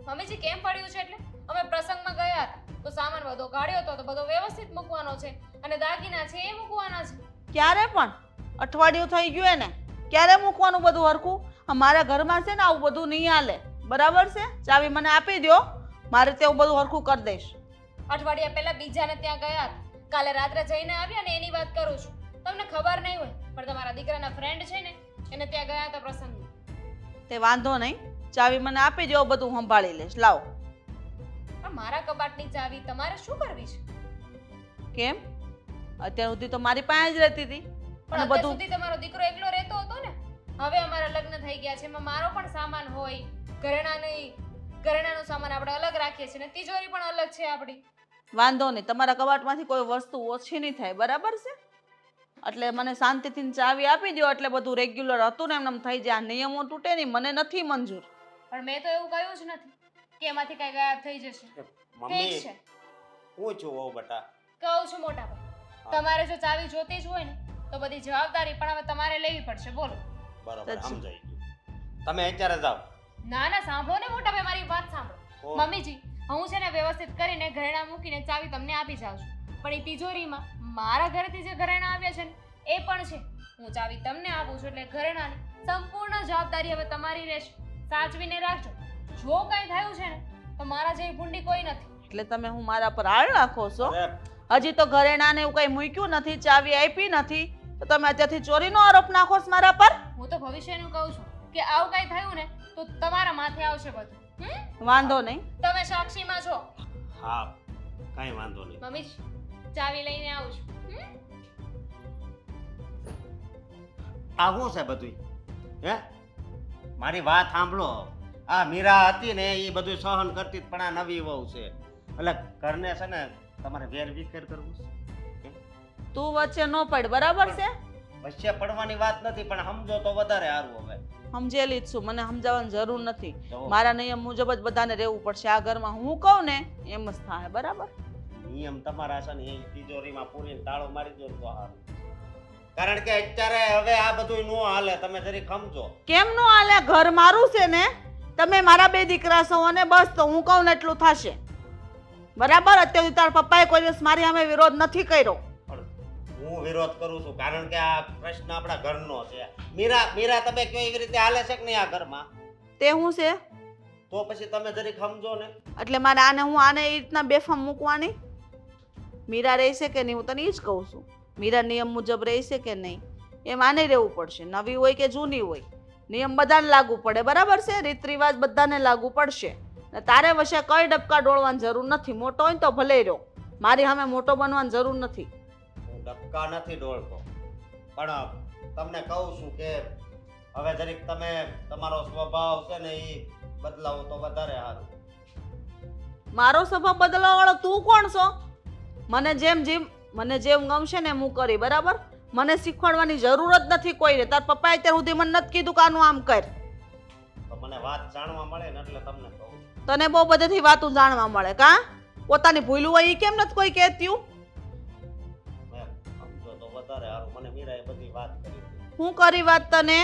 મમ્મીજી કેમ પડ્યું છે એટલે અમે પ્રસંગમાં ગયા હતા તો સામાન બધો ગાળ્યો હતો તો બધો વ્યવસ્થિત મૂકવાનો છે અને દાગીના છે એ મૂકવાના છે. ક્યારે પણ અઠવાડિયું થઈ ગયું એને, ક્યારે મૂકવાનું બધું હરખું? અમારા ઘરમાં છે ને આવું બધું નહીં હાલે, બરાબર છે? ચાવી મને આપી દો, મારે તેવું બધું હરખું કરી દઈશ. અઠવાડિયા પહેલા બીજાને ત્યાં ગયા હતા. કાલે રાત્રે જઈને આવ્યા ને એની વાત કરું છું. તમને ખબર નહીં હોય પણ તમારા દીકરાના ફ્રેન્ડ છે ને એને ત્યાં ગયા હતા પ્રસંગમાં. તે વાંધો નહીં, ચાવી મને આપી દો, બધું સંભાળી લઈશ. લાવો. પણ મારા કબાટની ચાવી તમારે શું કરવી છે? કેમ? અત્યાર સુધી તો મારી પાસે જ રહેતી હતી. પણ અને અત્યાર બધું સુધી તમારો દીકરો એકલો રહેતો હતો ને. હવે અમારા લગ્ન થઈ ગયા છે એમાં મારો પણ સામાન હોય, ઘરેણાનો સામાન આપણે અલગ રાખીએ છીએ ને તિજોરી પણ અલગ છે આપણી. વાંધો નહીં, તમારા કબાટમાંથી કોઈ વસ્તુ ઓછી નહીં થાય, બરાબર છે? એટલે મને શાંતિથી ચાવી આપી દો એટલે બધું રેગ્યુલર હતું ને એમ થઈ જાય. આ નિયમો તૂટે નહીં, મને નથી મંજૂર. પણ મેં તો એવું કહ્યું જ નથી કે એમાંથી કઈ ગાયબ થઈ જશે. મમ્મી ઠીક છે, હું છું વહુ બેટા. કહું છું મોટા ભાઈ, તમારે જો ચાવી જોતી જ હોય ને તો બધી જવાબદારી પણ હવે તમારે લેવી પડશે. બોલો. બરાબર, સાચું. સમજાઈ ગયું. તમે અત્યારે જાઓ. ના ના, સાંભળો ને મોટા ભાઈ, મારી વાત સાંભળો. ઓહ. મમ્મીજી, હું છે ને વ્યવસ્થિત કરીને ઘરેણા મૂકીને ચાવી તમને આપી જાઉં છું. પણ એ તિજોરીમાં મારા ઘરેથી જે ઘરેણા આવ્યા છે ને એ પણ છે. હું ચાવી તમને આપું છું એટલે ઘરેણાની સંપૂર્ણ જવાબદારી હવે તમારી રહેશે. સાચવીને રાખજો. જો કાંઈ થયું છે ને તો મારા જેવી ભૂંડી કોઈ નથી. એટલે તમે હું મારા પર આળ રાખો છો? અરે, હજી તો ઘરેણાને એવું કઈ મૂક્યું નથી, ચાવી આપી નથી, તો તમે અત્યારથી ચોરીનો આરોપ નાખો છો મારા પર? હું તો ભવિષ્યનું કહું છું કે આવું કાંઈ થયું ને તો તમારા માથે આવશે બધું. વાંધો નહીં. તમે સાક્ષીમાં છો. હા, કાંઈ વાંધો નહીં. મમ્મીજી, ચાવી લઈને આવું છું. આ શું છે બધું? હે, મારી વાત સાંભળો. આ મીરા હતી ને એ બધું સહન કરતી જ, પણ આ નવી વહુ છે એટલે ઘરને છે ને તમારે વેર વિખેર કરવું છે. તું વચ્ચે ન પડ, બરાબર છે? વચ્ચે પડવાની વાત નથી, પણ સમજો તો વધારે સારું. હવે સમજેલી જ છું, મને સમજાવવાની જરૂર નથી. તો મારા નિયમ મુજબ જ બધાને રહેવું પડશે. આ ઘરમાં હું કહું ને એમ જ થાય, બરાબર? નિયમ તમારા છે ને એ તિજોરીમાં પૂરીને તાળો મારી દો તો સારું. કારણ કે અત્યારે હવે આ બધું નો હાલે, તમે જરીક સમજો. કેમ નો હાલે? ઘર મારું છે ને, તમે મારા બે દીકરા છો અને બસ તો હું કહું ને એટલું થશે, બરાબર? અત્યારે તારા પપ્પાએ કોઈ દિવસ મારી સામે વિરોધ નથી કર્યો. પણ હું વિરોધ કરું છું કારણ કે આ પ્રશ્ન આપણા ઘરનો છે. મીરા તમે કયો એવી રીતે હાલે છે કે નહીં આ ઘરમાં? તે શું છે? તો પછી તમે જરીક સમજો ને. એટલે મારે આને એ રીતના બેફામ મૂકવાની? મીરા રહેશે કે નહીં, હું તને એ જ કહું છું. મીરા નિયમ મુજબ રહેશે કે નહીં એમ આને રહેવું પડશે. નવી હોય કે જૂની હોય, નિયમ બધાને લાગુ પડે, બરાબર છે? રીત રિવાજ બધાને લાગુ પડશે. ને તારે વશે કઈ ડબકા ડોળવાની જરૂર નથી. મોટો હોય ને તો ભલે રહ્યો, મારી સામે મોટો બનવાની જરૂર નથી. હું ડબકા નથી ડોળતો, પણ તમને કહું છું કે હવે જરીક તમે તમારો સ્વભાવ છે ને એ બદલાવો તો વધારે સારું. મારો સ્વભાવ બદલવા વાળો તું કોણ છો? મને જેમ ગમશે ને હું કરી, બરાબર? મને શીખવાડવાની જરૂર જ નથી કોઈને. તાર પપ્પાએ અત્યાર સુધી મને નથી કીધું કે આનું આમ કર. તો મને વાત જાણવા મળે ને એટલે તમને કહું. તને બહુ બધેથી વાતો જાણવા મળે કા? પોતાની ભૂલું હોય એ કેમ નથી કોઈ કહેતું? મેં સમજો તો વધારે સારું. મને મીરાએ બધી વાત કરી હતી. હું કરી વાત તને?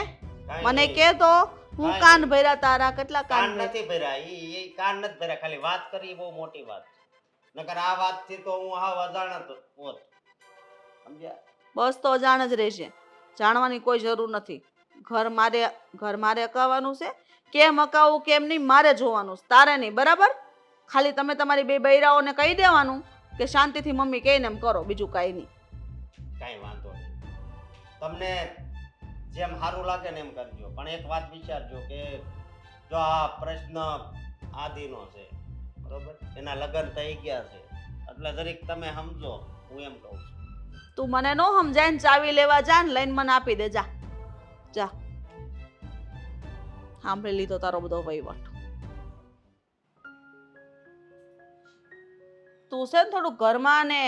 કાંઈ મને નહીં. કે તો હું કાંઈ કાન નહીં. ભર્યા તારા? કેટલા કાન કાન ભર્યા? નથી ભર્યા. ઈ કાન નથી ભર્યા, ખાલી વાત કરી. બહુ મોટી વાત. નકર આ વાતથી તો હું હાવ અજાણ જ હોત. સમજ્યા? બસ તો અજાણ જ રહેશે, જાણવાની કોઈ જરૂર નથી. ઘર મારે અકાવવાનું છે. કેમ અકાવું કેમ નહીં મારે જોવાનું છે, તારે નહીં, બરાબર? ખાલી તમે તમારી બે બૈરાઓને કહી દેવાનું કે શાંતિથી મમ્મી કહીને એમ કરો, બીજું કાંઈ નહીં. કાંઈ વાંધો નહીં. તમને જેમ સારું લાગે ને એમ કરજો. પણ એક વાત વિચારજો કે જો આ પ્રશ્ન આદિનો છે, બરોબર? એના લગ્ન થઈ ગયા છે એટલે જરીક તમે સમજો, હું એમ કહું છું. તું મને ન સમજાય ને ચાવી લેવા જા ને લઈને મને આપી દે. જા જા, સાંભળી લીધો તારો બધો વહીવટ. તું છે ને થોડું ઘરમાં ને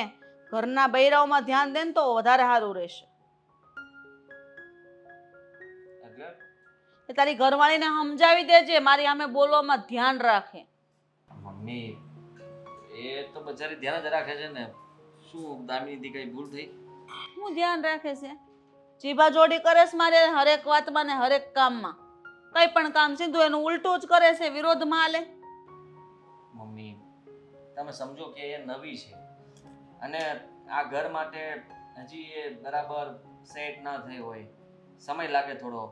ઘરના બૈરાઓમાં ધ્યાન દે ને તો વધારે સારું રહેશે. એ તારી ઘરવાળીને સમજાવી દેજે, મારી સામે બોલવામાં ધ્યાન રાખે. મમ્મી એ તો બચારી ધ્યાન જ રાખે છે ને. શું દામિનીથી કઈ ભૂલ થઈ? હું ધ્યાન રાખે છે? જીભા જોડી કરે છે મારે હરેક વાતમાં ને હરેક કામમાં. કઈ પણ કામ સીધું એનું ઉલટું જ કરે છે, વિરોધમાં હાલે. મમ્મી તમે સમજો કે એ નવી છે અને આ ઘર માટે હજી એ બરાબર સેટ ના થઈ હોય, સમય લાગે થોડો.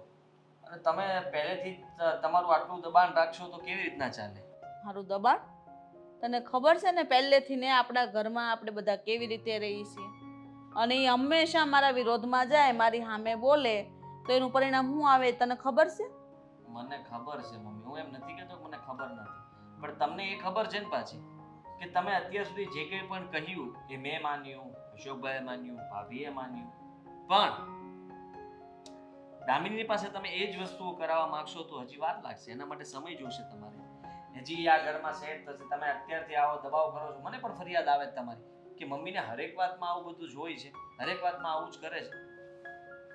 અને તમે પહેલેથી જ તમારું આટલું દબાણ રાખશો તો કેવી રીતના ચાલે? મારું દબાણ? તને ખબર છે ને પહેલેથી ને આપણા ઘરમાં આપણે બધા કેવી રીતે રહીએ છીએ, અને એ હંમેશા મારા વિરોધમાં જાય, મારી સામે બોલે તો એનું પરિણામ શું આવે તને ખબર છે? મને ખબર છે મમ્મી, હું એમ નથી કહેતો કે મને ખબર નથી, પણ તમને એ ખબર છે ને પાછી કે તમે અત્યાર સુધી જે કંઈ પણ કહ્યું એ મેં માન્યું, અશોકભાઈએ માન્યું, ભાભીએ માન્યું, પણ દામિનીની પાસે તમે એ જ વસ્તુઓ કરાવવા માંગશો તો હજી વાર લાગશે. એના માટે સમય જોશે તમારે. હજી આ ઘરમાં સેટ થશે. તમે અત્યારથી આવો દબાવ કરો છો. મને પણ ફરિયાદ આવે છે તમારી કે મમ્મીને હરેક વાતમાં આવું બધું જોઈ છે, હરેક વાતમાં આવું જ કરે છે.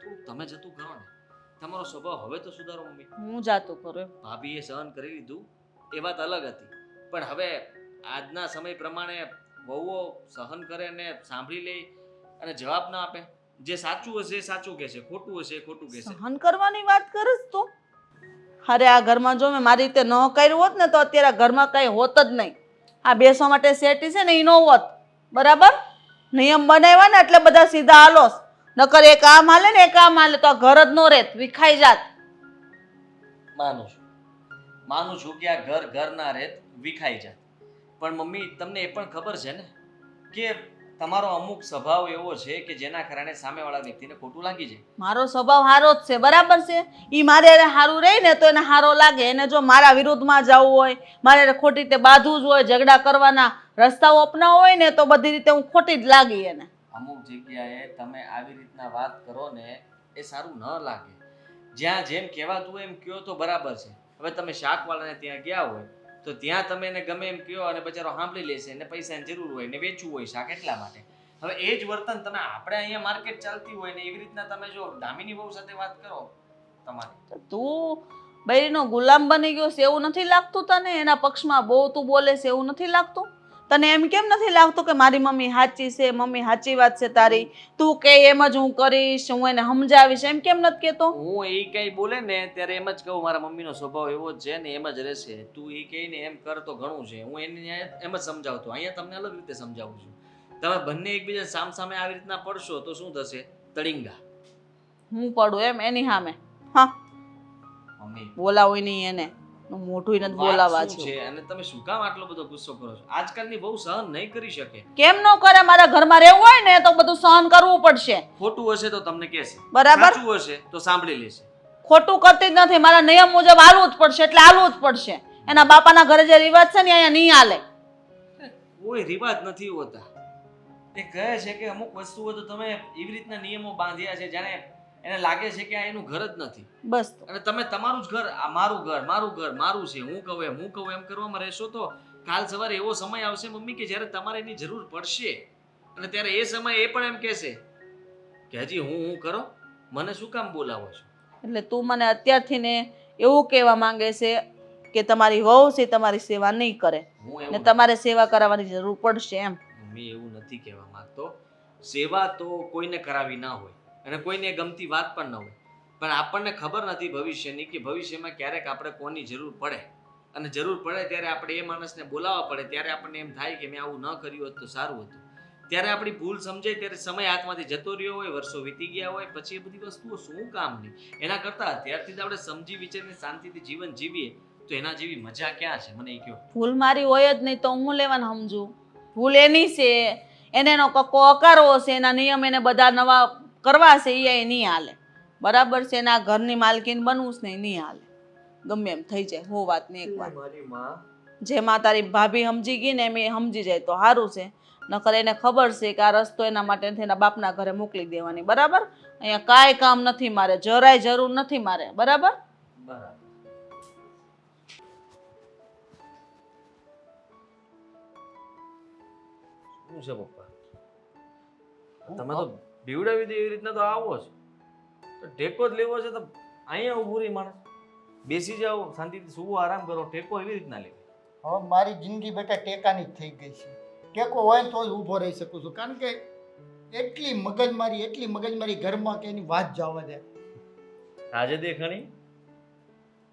તો તમે જતું કરો ને. તમારો સ્વભાવ હવે તો સુધારો મમ્મી. હું જાતું કરું. ભાભીએ સહન કરી લીધું એ વાત અલગ હતી, પણ હવે આજના સમય પ્રમાણે વહુઓ સહન કરે ને સાંભળી લે અને જવાબ ના આપે. જે સાચું હશે એ સાચું કહેશે, ખોટું હશે એ ખોટું કહેશે. સહન કરવાની વાત કરસ તું? અરે આ ઘરમાં જો મેં મારી રીતે ન કર્યું હોત ને તો અત્યારે આ ઘરમાં કઈ હોત જ નહીં. આ બેસવા માટે સેટી છે ને એ નો હોત. બરાબર? નિયમ બનાવ્યા ને એટલે બધા સીધા હાલોસ. નકર એક આમ હાલે ને એક આમ હાલે તો આ ઘર જ નો રહેત, વિખાઈ જાત. માનું છું કે આ ઘર ના રહેત, વિખાઈ જાય. પણ મમ્મી તમને એ પણ ખબર છે ને કે તમારો અમુક સ્વભાવ એવો છે કે જેના કારણે સામેવાળા વ્યક્તિને ખોટું લાગી જાય. મારો સ્વભાવ હારો જ છે, બરાબર છે? ઈ મારે હારે હારું રહે ને તો એને હારો લાગે. એને જો મારા વિરુદ્ધમાં જવું હોય, મારે હારે ખોટી રીતે બાંધવું જ હોય, ઝઘડા કરવાના રસ્તાઓ અપનાવવા હોય ને તો બધી રીતે હું ખોટી જ લાગી એને. અમુક જગ્યાએ તમે આવી રીતના વાત કરો ને એ સારું ન લાગે. જ્યાં જેમ કહેવાતું હોય એમ કયો તો બરાબર છે. હવે તમે શાકવાળાને ત્યાં ગયા હોય તો ત્યાં તમે એને ગમે એમ કયો અને બચારો સાંભળી લેશે, એને પૈસાની જરૂર હોય ને વેચવું હોય શાક એટલા માટે. હવે એ જ વર્તન તમે આપણે અહીંયા માર્કેટ ચાલતી હોય ને એવી રીતના તમે જો દામિની બહુ સાથે વાત કરો તમારી. તું બૈરીનો ગુલામ બની ગયો છે એવું નથી લાગતું તને? એના પક્ષમાં બહુ તું બોલે છે એવું નથી લાગતું તને? એમ કેમ નથી લાગતું કે મારી મમ્મી સાચી છે, મમ્મી સાચી વાત છે તારી, તું કે એમ જ હું કરીશ, હું એને સમજાવીશ, એમ કેમ નથી કહેતો? હું એ કઈ બોલે ને ત્યારે એમ જ કહું મારા મમ્મીનો સ્વભાવ એવો જ છે ને એમ જ રહેશે. તું એ કહે ને એમ કર તો ઘણું છે. હું એને એમ જ સમજાવતો, અહીંયા તમને અલગ રીતે સમજાવું છું. તમે બંને એકબીજા સામ સામે આવી રીતના પડશો તો શું થશે? તળિંગા. હું પડું એમ એની સામે? હા, મમ્મી બોલાવું નહીં એને, મોઢું નથી બોલાવા વાત શું છે અને તમે શું કામ આટલો બધો ગુસ્સો કરો છો? આજકાલની બહુ સહન નહીં કરી શકે. કેમ ન કરે? મારા ઘરમાં રહેવું હોય ને તો બધું સહન કરવું પડશે. ખોટું હશે તો તમને કહેશે, બરાબર? સાચું હશે તો સાંભળી લેશે. ખોટું કરતી જ નથી. મારા નિયમ મુજબ હાલવું જ પડશે એટલે હાલવું જ પડશે. એના બાપાના ઘરે જે રિવાજ છે ને અહીંયા નહીં હાલે. કોઈ રિવાજ નથી હોતા. એ કહે છે કે અમુક વસ્તુઓ તો તમે એવી રીતના નિયમો બાંધ્યા છે જાણે એને લાગે છે કે આ એનું ઘર જ નથી. બસ તો. અને તમે તમારું જ ઘર, આ મારું ઘર, મારું ઘર, મારું છે, હું કહું એમ કરવામાં રહેશો તો કાલ સવારે એવો સમય આવશે મમ્મી કે જ્યારે તમારે એની જરૂર પડશે અને ત્યારે એ સમય એ પણ એમ કહેશે કે હજી હું કરો, મને શું કામ બોલાવો છો? એટલે તું મને અત્યારથી ને એવું કહેવા માંગે છે કે તમારી વહુ છે તમારી સેવા નહીં કરે હું ને એવું તમારે સેવા કરાવવાની જરૂર પડશે એમ? મમ્મી એવું નથી કહેવા માંગતો. સેવા તો કોઈને કરાવી ના હોય અને કોઈને ગમતી વાત પણ ન હોય, પણ આપણને ખબર નથી ભવિષ્યની કે ભવિષ્યમાં ક્યારેક આપણે કોની જરૂર પડે અને જરૂર પડે ત્યારે આપણે એ માણસને બોલાવવા પડે. ત્યારે આપણને એમ થાય કે મેં આવું ન કર્યું હોત તો સારું હતું. ત્યારે આપણી ભૂલ સમજાય ત્યારે સમય હાથમાંથી જતો રહ્યો હોય, વર્ષો વીતી ગયા હોય, પછી એ બધી વસ્તુઓ શું કામની? એના કરતાં અત્યારથી જ આપણે સમજી વિચારીને શાંતિથી જીવન જીવીએ તો એના જેવી મજા ક્યાં છે? મને એ કહો. ભૂલ મારી હોય જ નહીં તો હું લેવાનું સમજુ? ભૂલ એની છે, એને એનો કક્કો અકારવો છે, એના નિયમ એને બધા નવા કરવા છે, એ નહીં હાલે. બરાબર છે? એના ઘરની માલકીન બનવું છે ને નહીં હાલે. ગમે એમ થઈ જાય હો વાત ને એક વાત. મારી માં જેમાં તારી ભાભી સમજી ગઈ ને એમ એ સમજી જાય તો સારું છે. નકર એને ખબર છે કે આ રસ્તો એના માટે નથી, એના બાપના ઘરે મોકલી દેવાની. બરાબર? અહીંયા કાંઈ કામ નથી મારે, જરાય જરૂર નથી મારે. બરાબર? બરાબર. શું છે પપ્પા? તમે તો બીવડાવી દે એવી રીતના તો આવો છો. તો ટેકો જ લેવો છે તો અહીંયા ઊભું રહી માણસ. બેસી જાઓ, શાંતિથી સૂવો, આરામ કરો. ટેકો એવી રીતના લેવી. હવે મારી જિંદગી બેટા ટેકાની જ થઈ ગઈ છે. ટેકો હોય ને તો જ ઊભો રહી શકું છું, કારણ કે એટલી મગજમારી ઘરમાં કે એની વાત જવા દે. આજે દેખણી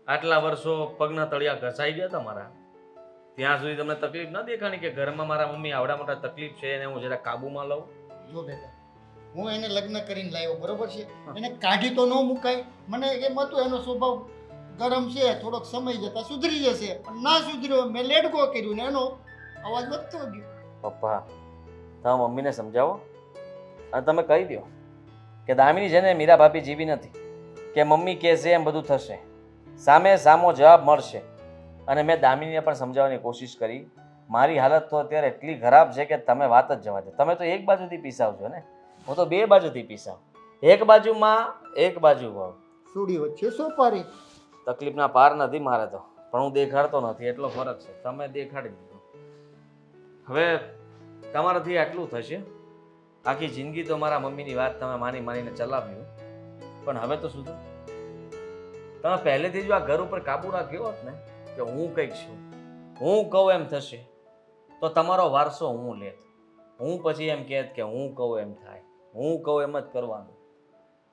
આટલા વર્ષો પગના તળિયા ઘસાઈ ગયા તમારા, ત્યાં સુધી તમને તકલીફ ન દેખાણી કે ઘરમાં મારા મમ્મી આવડા મોટા તકલીફ છે એને હું જરા કાબુમાં લઉં? જો બેટા, હું એને લગ્ન કરીને લાવ્યો, બરોબર છે, એને કાઢી તો ન મુકાય. મને એમ હતું એનો સ્વભાવ ગરમ છે, થોડોક સમય જતા સુધરી જશે, પણ ના સુધર્યો. મેં લેટગો કર્યું ને એનો અવાજ વધતો ગયો. પપ્પા, તમે મમ્મીને સમજાવો અને તમે કહી દો કે દામિની છે ને મીરા ભાભી જીવી નથી, કે મમ્મી કહેશે એમ બધું થશે, સામે સામો જવાબ મળશે. અને મેં દામિનીને પણ સમજાવવાની કોશિશ કરી. મારી હાલત તો અત્યારે એટલી ખરાબ છે કે તમે વાત જ જવા દો. તમે તો એક બાજુથી પીસાવજો ને, હું તો બે બાજુથી પીસાવ. એક બાજુ માં, એક બાજુ ભાવ. સુડી વચ્ચે સોપારી. તકલીફના પાર નથી મારે તો, પણ હું દેખાડતો નથી, એટલો ફરક છે. તમે દેખાડી દીધો. હવે તમારાથી આટલું થશે. આખી જિંદગી તો મારા મમ્મીની વાત તમે માનીને ચલાવ્યું, પણ હવે તો શું? તમે પહેલેથી જો આ ઘર ઉપર કાબુ રાખ્યો હોત ને કે હું કંઈક છું, હું કહું એમ થશે, તો તમારો વારસો હું લેત. હું પછી એમ કહેત કે હું કહું એમ થાય, હું કહું એમ જ કરવાનું.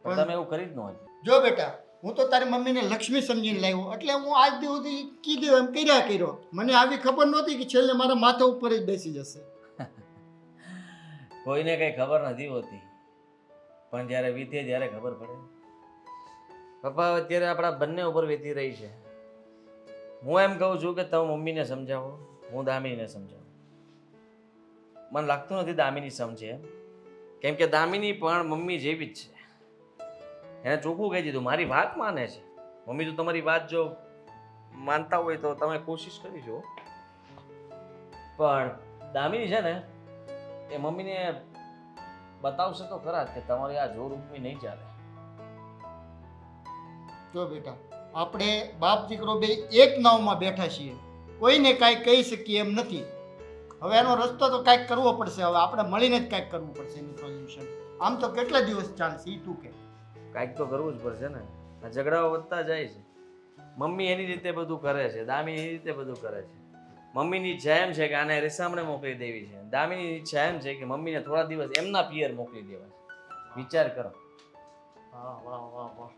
પણ તમે એવું કરી જ ન હોય. જો બેટા, હું તો તારી મમ્મીને લક્ષ્મી સમજીને લાવ્યો, એટલે હું આજ દી સુધી કીધું એમ કર્યો. મને આવી ખબર નહોતી કે છેલ્લે મારા માથા ઉપર જ બેસી જશે. કોઈને કંઈ ખબર નથી હોતી, પણ જ્યારે વીતે ત્યારે ખબર પડે. પપ્પા અત્યારે આપણા બંને ઉપર વીતી રહી છે. હું એમ કહું છું કે તમે મમ્મીને સમજાવો, હું દામિનીને સમજાવું. મને લાગતું નથી દામિની સમજે એમ, કેમ કે દામિની પણ મમ્મી જેવી જ છે. એને ચોખ્ખું કહી દીધું, મારી વાત માને છે. મમ્મી તો તમારી વાત જો માનતા હોય તો તમે કોશિશ કરી જુઓ. પણ દામિની છે ને એ મમ્મીને બતાવશે તો ખરા કે તમારી આ જોર ઉપમી નહીં ચાલે. જો બેટા, આપણે બાપ દીકરો બે એક નાવમાં બેઠા છીએ, કોઈને કાંઈ કહી શકીએ એમ નથી. હવે એનો રસ્તો તો કાંઈક કરવો પડશે. હવે આપણે મળીને જ કાંઈક કરવું પડશે એનું સોલ્યુશન. આમ તો કેટલા દિવસ ચાલશે એ તું કે? કાંઈક તો કરવું જ પડશે ને. આ ઝઘડાઓ વધતા જાય છે. મમ્મી એની રીતે બધું કરે છે, દામિની એની રીતે બધું કરે છે. મમ્મીની ઈચ્છા એમ છે કે આને રેસામણે મોકલી દેવી છે, દામિનીની ઈચ્છા એમ છે કે મમ્મીને થોડા દિવસ એમના પિયર મોકલી દેવા છે. વિચાર કરો. વાહ વાહ વાહ વાહ,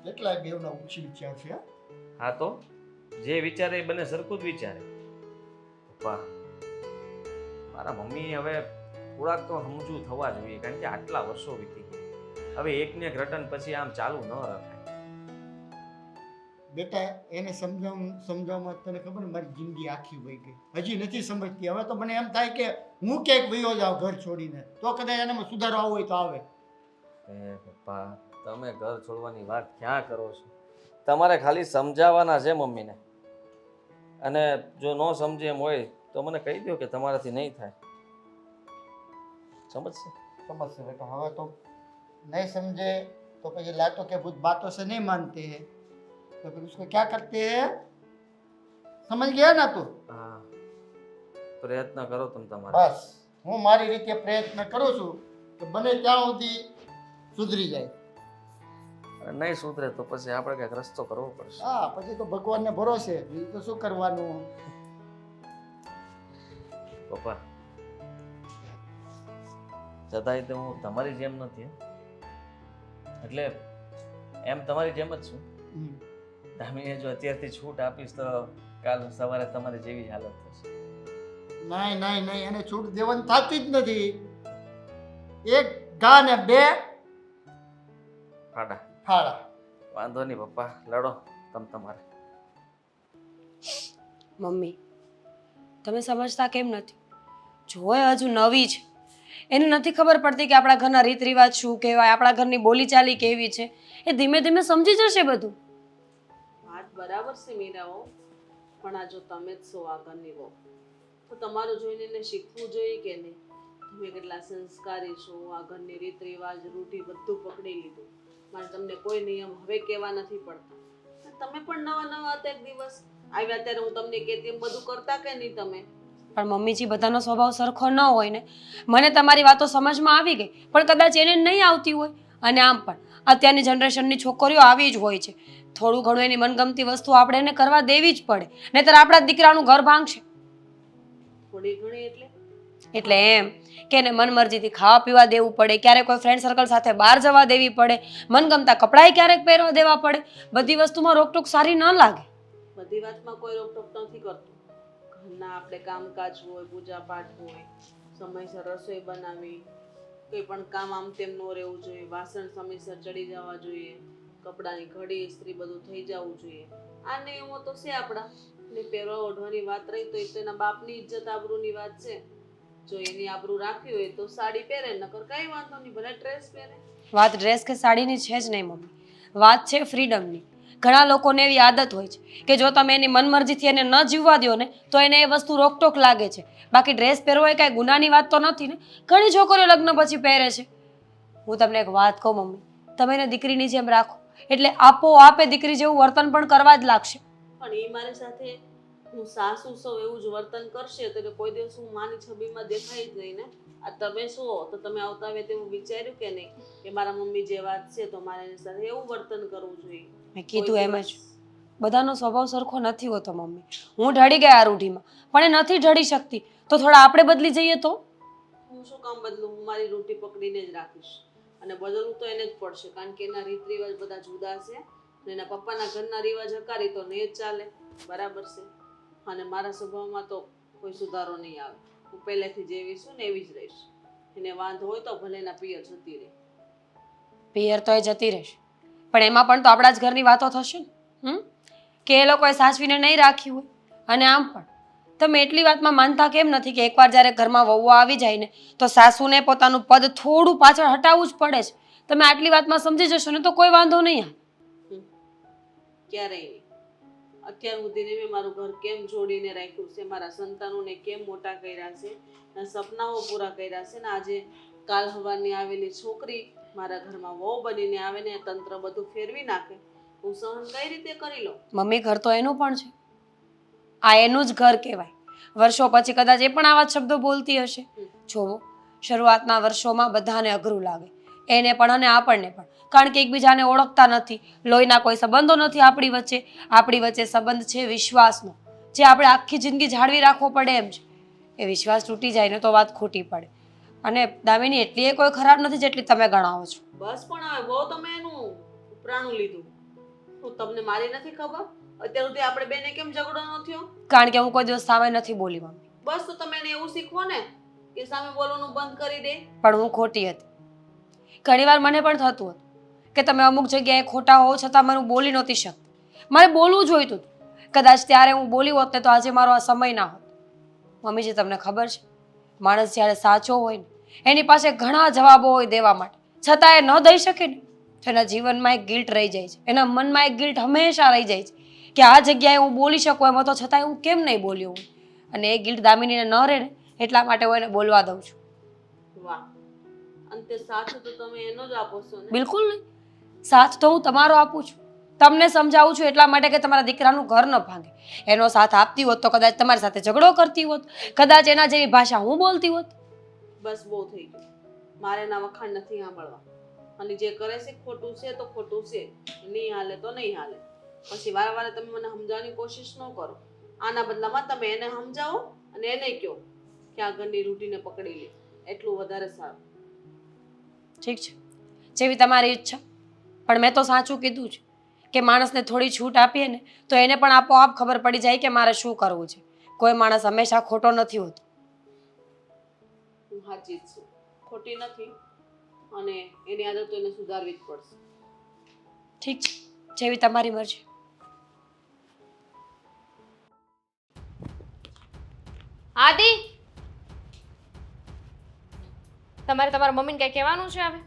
કેટલા બેવના ઊંચી વિચાર છે. હા તો જે વિચારે એ બંને સરખું જ વિચારે. પપ્પા, મારા મમ્મી હવે થોડાક તો સમજુ થવા જોઈએ, કારણ કે આટલા વર્ષો વીતી ગયા. હવે એકને એક રટન પછી આમ ચાલુ ન રખાય. બેટા, એને સમજાવવામાં તને ખબર ને મારી જિંદગી આખી વહી ગઈ. હજી નથી સમજતી. હવે તો મને એમ થાય કે હું ક્યાંક વયો જાઉં ઘર છોડીને, તો કદાચ એનામાં સુધારો આવવો હોય તો આવે. એ પપ્પા, તમે ઘર છોડવાની વાત ક્યાં કરો છો? તમારે ખાલી સમજાવવાના છે મમ્મીને, અને જો ન સમજે એમ હોય તો મને કહી દો કે તમારાથી નહીં થાય. સમજશે? समझ बेटा, હવે તો नहीं समझे तो પછી लातों के भूत बातों से नहीं मानते हैं, तो फिर उसको क्या करते हैं? समझ गया ना તું? હા, પ્રયત્ન કરો તમે તમારા. બસ હું મારી રીતે પ્રયત્ન કરું છું કે બને ત્યાં સુધી સુધરી જાય. નહીં સુધરે તો પછી આપણે કંઈક રસ્તો કરવો પડશે. હા, પછી તો ભગવાનને ભરોસે, બીજું તો શું કરવાનું. પપ્પા, છતાંય તો હું તમારી જેમ નથી, એટલે એમ તમારી જેમ જ છું. દામિનીને જો અત્યારથી છૂટ આપીશ તો કાલ સવારે તમારી જેવી હાલત થશે. નહીં નહીં નહીં, એને છૂટ દેવાની થતી જ નથી. એક ઘા ને બે ફાટા. ફાળા. વાંધો નહીં પપ્પા, લડો તમારે. મમ્મી, તમે સમજતા કેમ નથી? જો એ હજુ નવી છે, એને નથી ખબર પડતી કે આપણા ઘરના રીત રિવાજ શું કહેવાય, આપણા ઘરની બોલીચાલી કેવી છે. એ ધીમે ધીમે સમજી જશે બધું. વાત બરાબર છે મીરાઓ, પણ આ જો તમે જ છો આ ઘરની વહુ, તો તમારું જોઈને એને શીખવું જોઈએ કે નહીં? તમે કેટલા સંસ્કારી છો, આ ઘરની રીત રિવાજ રૂઢી બધું પકડી લીધું. મારે તમને કોઈ નિયમ હવે કહેવા નથી પડતા. તમે પણ નવા નવા હતા, એક દિવસ આવ્યા ત્યારે હું તમને કહેતી એમ બધું કરતા કે નહીં તમે? પણ મમ્મીજી, બધાનો સ્વભાવ સરખો ન હોય ને. મને તમારી વાતો સમજમાં આવી ગઈ, પણ કદાચ એને નહીં આવતી હોય. અને આમ પણ અત્યારની જનરેશનની છોકરીઓ આવી જ હોય છે. થોડું ઘણું એની મનગમતી વસ્તુ આપણે એને કરવા દેવી જ પડે, નહીંતર આપણા જ દીકરાનું ઘર ભાંગશે. થોડી ઘણી એટલે એટલે એમ કે એને મનમરજીથી ખાવા પીવા દેવું પડે, ક્યારેક કોઈ ફ્રેન્ડ સર્કલ સાથે બહાર જવા દેવી પડે, મનગમતા કપડાંય ક્યારેક પહેરવા દેવા પડે. બધી વસ્તુમાં રોકટોક સારી ન લાગે. બધી વાતમાં કોઈ રોકટોક નથી કરતું. ઘરના આપણે કામકાજ હોય, પૂજા પાઠ હોય, સમયસર રસોઈ બનાવી, કોઈ પણ કામ આમ તેમ ન રહેવું જોઈએ, વાસણ સમયસર ચડી જવા જોઈએ, કપડાની ઘડી ઇસ્ત્રી બધું થઈ જવું જોઈએ. આ નિયમો તો છે આપણા. ને પહેરવા ઓઢવાની વાત રહી તો એ તો એના બાપની ઇજ્જત આબરૂની વાત છે. જો એની આબરૂ રાખવી હોય તો સાડી પહેરે, નકર કઈ વાંધો નહીં, ભલે ડ્રેસ પહેરે. વાત ડ્રેસ કે સાડીની છે જ નહીં મમ્મી, વાત છે ફ્રીડમની. ઘણા લોકોને એવી આદત હોય છે કે જો તમે એની મનમરજીથી એને ન જીવવા દો ને તો એને એ વસ્તુ રોકટોક લાગે છે. બાકી ડ્રેસ પહેરવો એ કાંઈ ગુનાની વાત તો નથી ને. ઘણી છોકરીઓ લગ્ન પછી પહેરે છે. હું તમને એક વાત કહું મમ્મી, તમે એને દીકરીની જેમ રાખો એટલે આપોઆપે દીકરી જેવું વર્તન પણ કરવા જ લાગશે. પણ એ મારી સાથે હું સાસુ સૌ એવું જ વર્તન કરશે તો કોઈ દિવસ હું માની છબીમાં દેખાય જ નહીં ને. આ તમે શું હો તો તમે આવતા આવે તેવું વિચાર્યું કે નહીં કે મારા મમ્મી જે વાત છે તો મારે એની સાથે એવું વર્તન કરવું જોઈએ? મેં કીધું એમ જ, બધાનો સ્વભાવ સરખો નથી હોતો મમ્મી. હું ઢળી ગયા રૂઢીમાં, પણ એ નથી ઢળી શકતી તો થોડા આપણે બદલી જઈએ તો? હું શું કામ બદલું? હું મારી રૂટી પકડીને જ રાખીશ અને બદલવું તો એને જ પડશે, કારણ કે એના રીત રિવાજ બધા જુદા છે અને એના પપ્પાના ઘરના રિવાજ હકારી તો નહીં જ ચાલે. બરાબર છે? અને મારા સ્વભાવમાં તો કોઈ સુધારો નહીં આવે. હું પહેલેથી જેવી છું ને એવી જ રહીશ. એને વાંધો હોય તો ભલે એના પિયર જતી રહે. પિયર તો એ જતી રહેશે, પણ એમાં પણ તો આપણા જ ઘરની વાતો થશે ને. કે એ લોકોએ સાચવીને નહીં રાખી હોય. અને આમ પણ તમે એટલી વાતમાં માનતા કેમ નથી કે એકવાર જ્યારે ઘરમાં વહુઓ આવી જાય ને તો સાસુને પોતાનું પદ થોડું પાછળ હટાવવું જ પડે છે. તમે આટલી વાતમાં સમજી જશો ને તો કોઈ વાંધો નહીં આવે. ક્યારેય નહીં. અત્યાર સુધીને મેં મારું ઘર કેમ જોડીને રાખ્યું છે, મારા સંતાનોને કેમ મોટા કર્યા છે, એના સપનાઓ પૂરા કર્યા છે ને આજે કાલ હવારની આવેલી છોકરી મારા ઘરમાં વહુ બનીને આવે ને તંત્ર બધું ફેરવી નાખે, હું સહન કઈ રીતે કરી લઉં? મમ્મી ઘર તો એનું પણ છે, આ એનું જ ઘર કહેવાય. વર્ષો પછી કદાચ એ પણ આવા જ શબ્દો બોલતી હશે. જોવો, શરૂઆતના વર્ષોમાં બધાને અઘરું લાગે, એને પણ અને આપણને પણ, કારણ કે એકબીજાને ઓળખતા નથી, લોહીના કોઈ સંબંધો નથી આપણી વચ્ચે. આપણી વચ્ચે સંબંધ છે વિશ્વાસનો, જે આપણે આખી જિંદગી જાળવી રાખવો પડે એમ છે. એ વિશ્વાસ તૂટી જાય ને તો વાત ખોટી પડે. અને દામિની એટલી એ કોઈ ખરાબ નથી જેટલી તમે ગણાવો છો. બસ પણ હવે બહુ તમે એનું ઉપરાણું લીધું. હું તમને મારી નથી ખબર? અત્યાર સુધી આપણે બેને કેમ ઝઘડો ન થયો? કારણ કે હું કોઈ દિવસ સામે નથી બોલી મમ્મી. બસ તો તમે એને એવું શીખવો ને કે સામે બોલવાનું બંધ કરી દે. પણ હું ખોટી હતી. ઘણીવાર મને પણ થતું હતું કે તમે અમુક જગ્યાએ ખોટા હોવ છતાં મને બોલી નહોતી શકતી. મારે બોલવું જોઈતું હતું. કદાચ ત્યારે હું બોલી હોત ને તો આજે મારો આ સમય ના હોત. મમ્મીજી તમને ખબર છે, માણસ જ્યારે સાચો હોય ને એની પાસે ઘણા જવાબો હોય દેવા માટે, છતાં એ ન દઈ શકે ને તો એના જીવનમાં એક ગિલ્ટ રહી જાય છે, એના મનમાં એક ગિલ્ટ હંમેશા રહી જાય છે કે આ જગ્યાએ હું બોલી શકું એમ હતો છતાંય હું કેમ નહીં બોલ્યો હું. અને એ ગિલ્ટ દામિનીને ન રહે ને એટલા માટે હું એને બોલવા દઉં છું. વાહ, અંતે સાથ તો તમે એનો જ આપો છો ને? બિલકુલ નહીં, સાથ તો હું તમારો આપું છું. તમને સમજાવું છું એટલા માટે કે તમારા દીકરાનું ઘર ન ભાંગે. એનો સાથ આપતી હોત તો કદાચ તમારી સાથે ઝઘડો કરતી હોત, કદાચ એના જેવી ભાષા હું બોલતી હોત. બસ બહુ થઈ ગયું. મારે એના વખાણ નથી સાંભળવા. અને જે કરે છે ખોટું છે તો ખોટું છે, નહીં હાલે તો નહીં હાલે. પછી વારે વારે તમે મને સમજાવવાની કોશિશ ન કરો. આના બદલામાં તમે એને સમજાવો અને એને કહો કે આ ઘરની રૂટીને પકડી લે, એટલું વધારે સારું. ઠીક છે, જેવી તમારી ઈચ્છા. પણ મેં તો સાચું કીધું છે કે માણસને થોડી છૂટ આપીએ ને તો એને પણ આપોઆપ ખબર પડી જાય કે મારે શું કરવું છે. કોઈ માણસ હંમેશા ખોટો નથી હોતો. હું સાચી જ છું, ખોટી નથી. અને એની આદતો એને સુધારવી જ પડશે. ઠીક છે, જેવી તમારી મરજી. આદિ, તમારે તમારા મમ્મીને કઈ કહેવાનું છે હવે?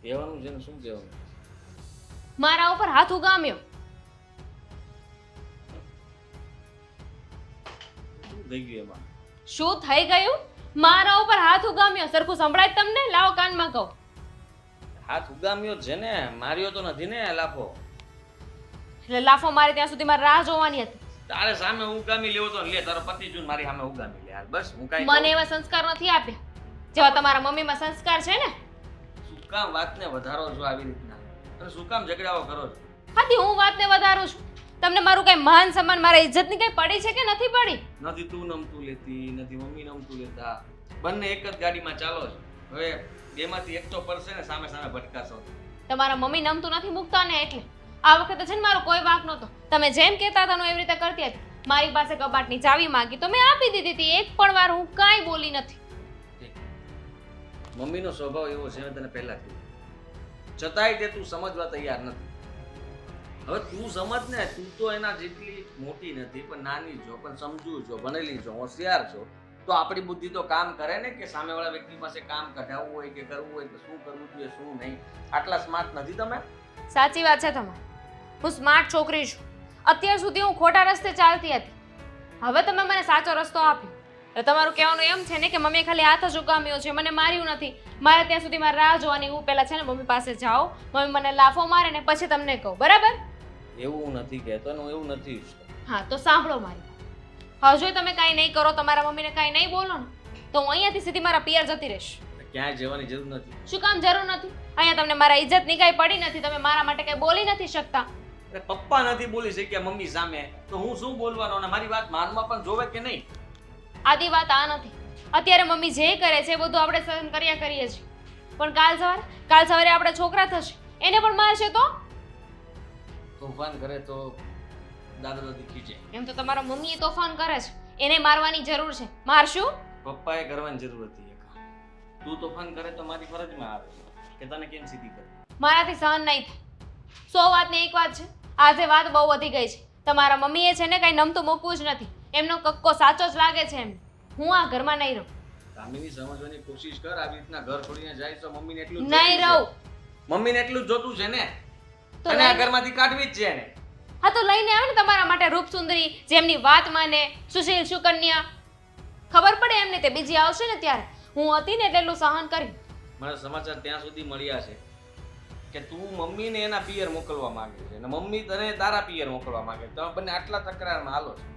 કહેવાનું છે ને, શું કહેવાનું? મારા ઉપર હાથ ઉગામ્યો. શું થઈ ગયું એમાં? શું થઈ ગયું? મારા ઉપર હાથ ઉગામ્યો. સરખું સંભળાય તમને? લાવો કાનમાં કહો. હાથ ઉગામ્યો છે ને, માર્યો તો નથી ને લાફો. એટલે લાફો મારે ત્યાં સુધી મારે રાહ જોવાની હતી. તારે સામે ઉગામી લેવો તો લે, તારો પતિ જુન મારી સામે ઉગામી લે. બસ હું કાઈ મને એવા સંસ્કાર નથી આપ્યા જેવા તમારા મમ્મીમાં સંસ્કાર છે ને. શું કામ વાતને વધારો છો આવી રીતના અને શું કામ ઝઘડાઓ કરો છો? હાથી હું વાતને વધારું છું. તમને મારું કઈ માન સન્માન મારા ઇજ્જતની કઈ પડી છે કે નથી પડી? નથી તું નમતું લેતી, નથી મમ્મી નમતું લેતા, બંને એક જ ગાડીમાં ચાલો છો. હવે બેમાંથી એક તો પડશે ને, સામે સામે ભટકાશો. તમારા મમ્મી નમતું નથી મૂકતા ને એટલે આ વખતે છે ને મારો કોઈ વાંક નહોતો. તમે જેમ કહેતા હતા હું એવી રીતે કરતી હતી. મારી પાસે કબાટની ચાવી માંગી તો મેં આપી દીધી હતી. એક પણ વાર હું કાંઈ બોલી નથી. મમ્મીનો સ્વભાવ એવો છે, મેં તને પહેલા કીધું. છતાંય તે તું સમજવા તૈયાર નથી. હવે તું સમજ ને, તું તો એના જેટલી મોટી નથી પણ નાની છો, પણ સમજુ છો, ભણેલી છો, હોશિયાર છો, તો આપણી બુદ્ધિ તો કામ કરે ને કે સામેવાળા વ્યક્તિ પાસે કામ કઢાવવું હોય કે કરવું હોય તો શું કરવું જોઈએ શું નહીં. આટલા સ્માર્ટ નથી તમે. સાચી વાત છે તમારી. હું સ્માર્ટ છોકરી છું. અત્યાર સુધી હું ખોટા રસ્તે ચાલતી હતી. હવે તમે મને સાચો રસ્તો આપ્યો. એટલે તમારું કહેવાનું એમ છે ને કે મમ્મીએ ખાલી હાથ જ ઉગામ્યો છે, મને માર્યું નથી. મારે ત્યાં સુધી મારે રાહ જોવાની. હું પહેલા છે ને મમ્મી પાસે જાઉં, મમ્મી મને લાફો મારે ને પછી તમને કહું. બરાબર? એવું નથી કહેતો ને, હું એવું નથી ઈચ્છતો. હા તો સાંભળો મારી વાત. હજુ તમે કાંઈ નહીં કરો, તમારા મમ્મીને કાંઈ નહીં બોલો ને, તો હું અહીંયાથી સીધી મારા પિયર જતી રહીશ. ક્યાંય જવાની જરૂર નથી. શું કામ જરૂર નથી? અહીંયા તમને મારા ઇજ્જતની કાંઈ પડી નથી. તમે મારા માટે કાંઈ બોલી નથી શકતા. અરે પપ્પા નથી બોલી શક્યા મમ્મી સામે, તો હું શું બોલવાનો? અને મારી વાત માનમાં પણ જોવે કે નહીં? આદિ વાત આ નથી. અત્યારે મમ્મી જે કરે છે એ બધું આપણે સહન કર્યા કરીએ છીએ. પણ કાલ સવારે આપણે છોકરા થશે, એને પણ મારશે તો? તોફાન કરે તો દાદા દાદી ખીચે. એમ તો તમારા મમ્મી તોફાન કરે છે, એને મારવાની જરૂર છે. મારશું? પપ્પાએ કરવાની જરૂર હતી. તું તોફાન કરે તો મારી ફરજમાં આવે કે તને કેમ સીધી કરે. મારાથી સહન નહીં થાય. 100 વાતની એક વાત છે. આજે વાત બહુ વધી ગઈ છે. તમારા મમ્મીએ છે ને કાંઈ નમતું મૂકવું જ નથી. એમનો કક્કો સાચો જ લાગે છે એમ. હું આ ઘરમાં નહીં રહું. કામિની સમજવાની કોશિશ કર. આવી રીતના ઘર છોડીને જાય તો મમ્મીને એટલું નહીં રહું. મમ્મીને એટલું જ જોતું છે ને, તો તને આ લઈને- ઘરમાંથી કાઢવી જ છે એને. હા તો લઈને આવે ને તમારા માટે રૂપસુંદરી, જેમની વાત માને, સુશીલ સુકન્યા. ખબર પડે એમને તે બીજી આવશે ને ત્યારે. હું હતી ને એટલે એટલું સહન કરી. મને સમાચાર ત્યાં સુધી મળ્યા છે કે તું મમ્મીને એના પિયર મોકલવા માંગે છે અને મમ્મી તને તારા પિયર મોકલવા માંગે છે. તમે બંને આટલા તકરારમાં હાલો છો.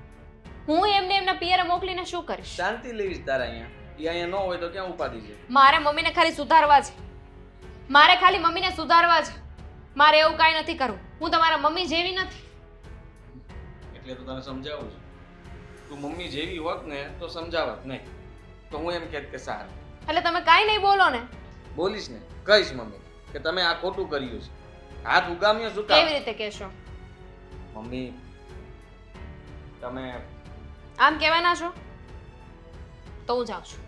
હું એમને એમના પિયરે મોકલીને શું કરીશ? શાંતિ લેવી છે તારા અહીંયા. એ અહીંયા ન હોય તો ક્યાં ઉપાધિ છે? મારે મમ્મીને ખાલી સુધારવા છે. મારે ખાલી મમ્મીને સુધારવા છે. મારે એવું કાંઈ નથી કરવું. હું તમારા મમ્મી જેવી નથી. એટલે તો તને સમજાવું છું. તું મમ્મી જેવી હોત ને તો સમજાવત નહીં. તો હું એમ કહેત કે સારું. એટલે તમે કાંઈ નહીં બોલો ને. બોલીશ ને, કહીશ મમ્મી કે તમે આ ખોટું કર્યું છે. હાથ ઉગામ્યો શું કામ? કેવી રીતે કહેશો? મમ્મી તમે આમ કહેવાના છો તો હું જાઉં છું.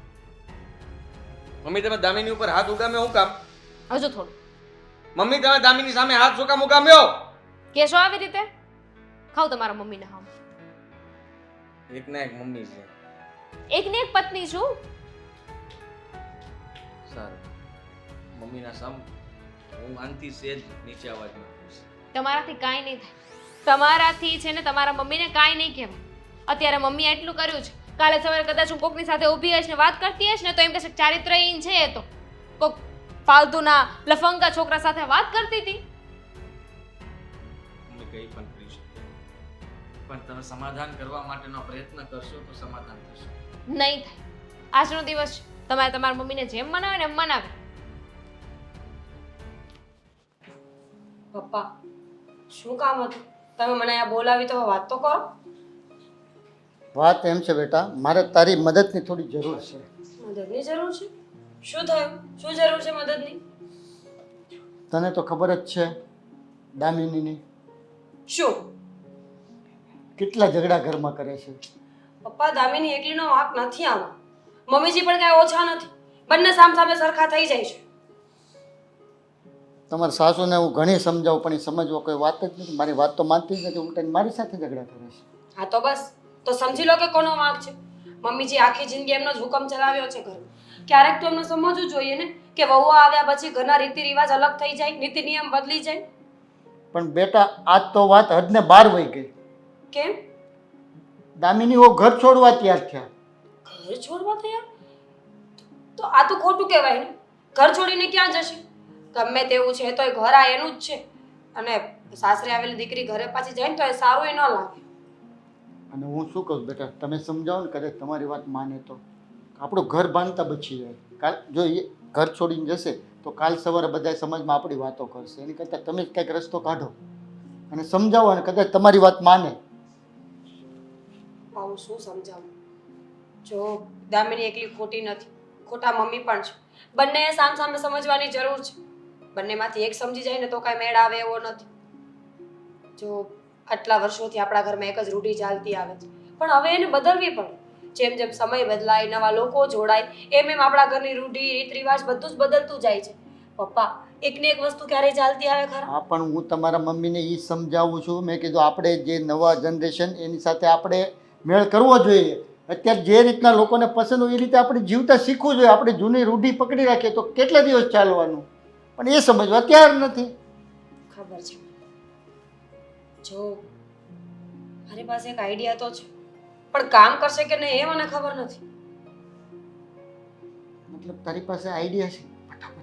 મમ્મી તમે દામિની ઉપર હાથ ઉગામ્યો શું કામ? હજુ થોડું મમ્મી તમે દામિની સામે હાથ શું કામ ઉગામ્યો? કહેશો આવી રીતે? ખાવ તમારા મમ્મીને હાવ. એક ના એક મમ્મી છે. એકની એક પત્ની છું. સારું, મમ્મીના સમ હું આનથી સેજ નીચે અવાજમાં કહીશ. તમારાથી કાંઈ નહીં થાય. તમારાથી છે ને તમારા મમ્મીને કાંઈ નહીં કહેવાય. અત્યારે મમ્મીએ એટલું કર્યું છે. કાલે સવારે કદાચ હું કોકની સાથે ઊભી હશ ને વાત કરતી હશ ને તો એમ કહેશે કે ચારિત્રહીન છે એ તો. કોક ફાલતુના લફંગા છોકરા સાથે વાત કરતી હતી. મમ્મી કંઈ પણ કરી શકે, પણ તમે સમાધાન કરવા માટેનો પ્રયત્ન કરશો તો સમાધાન થશે. નહીં થાય. આજનો દિવસ છે. તમારે તમારા મમ્મીને જેમ મનાવે ને એમ મનાવે. પપ્પા શું કામ હતું? તમે મને અહીંયા બોલાવી તો વાત તો કરો. વાત એમ છે બેટા, મારે તારી મદદની થોડી જરૂર છે. મદદની જરૂર છે? શું થયું? શું જરૂર છે મદદની? તને તો ખબર જ છે દામિનીની શું? કેટલા ઝઘડા ઘરમાં કરે છે. પપ્પા દામિની એકલીનો વાંક નથી આમાં. મમ્મીજી પણ કાંઈ ઓછા નથી. બંને સામસામે સરખા થઈ જાય છે. તમારા સાસુને હું ઘણી સમજાવું પણ એ સમજવા કોઈ વાત જ નથી. મારી વાત તો માનતી જ નથી. ઉલટાને મારી સાથે ઝઘડા કરે છે. હા તો બસ, તો સમજી લો કે કોનો વાંક છે. મમ્મીજી આખી જિંદગી એમનો જ હુકમ ચલાવ્યો છે ઘરમાં. ક્યારેક તો એમને સમજવું જોઈએ ને કે વહુઓ આવ્યા પછી ઘરના રીતિ રિવાજ અલગ થઈ જાય, નીતિ નિયમ બદલી જાય. પણ બેટા આજ તો વાત હદને બહાર વહી ગઈ. કેમ? દામિની ઓ ઘર છોડવા તૈયાર થયા. ઘર છોડવા તૈયાર? તો આ તો ખોટું કહેવાય ને. ઘર છોડીને ક્યાં જશે? ગમે તેવું છે તોય ઘર આ એનું જ છે. અને સાસરે આવેલી દીકરી ઘરે પાછી જાય ને તો એ સારું ન લાગે. અને હું શું કહું બેટા, તમે સમજાવો ને, કદાચ તમારી વાત માને તો આપણું ઘર બાંધતા બચી જાય. જો એ ઘર છોડીને જશે તો કાલ સવારે બધા સમાજમાં આપણી વાતો કરશે. એની કરતાં તમે જ કંઈક રસ્તો કાઢો અને સમજાવો, અને કદાચ તમારી વાત માને. હું શું સમજાવું? જો દામિની એકલી ખોટી નથી, ખોટા મમ્મી પણ છે. બંને સામ સામે સમજવાની જરૂર છે. બંનેમાંથી એક સમજી જાય ને તો કાંઈ મેળ આવે એવો નથી. જો આટલા વર્ષોથી આપણા ઘરમાં એક જ રૂઢી ચાલતી આવે છે, પણ હવે એને બદલવી પડે. જેમ જેમ સમય બદલાય, નવા લોકો જોડાય, એમ એમ આપણા ઘરની રૂઢી, રીત રિવાજ બધું જ બદલતું જાય છે. પપ્પા, એકને એક વસ્તુ ક્યારેય ચાલતી આવે ખરા? હા, પણ હું તમારા મમ્મીને એ સમજાવું છું. મેં કીધું આપણે જે નવા જનરેશન એની સાથે આપણે મેળ કરવો જોઈએ. અત્યારે જે રીતના લોકોને પસંદ હોય એ રીતે આપણે જીવતા શીખવું જોઈએ. આપણે જૂની રૂઢી પકડી રાખીએ તો કેટલા દિવસ ચાલવાનું? પણ એ સમજવા તૈયાર નથી. ખબર છે. જો મારી પાસે એક આઈડિયા તો છે, પણ કામ કરશે કે નહીં એ મને ખબર નથી. મતલબ તારી પાસે આઈડિયા છે? ફટાફટ.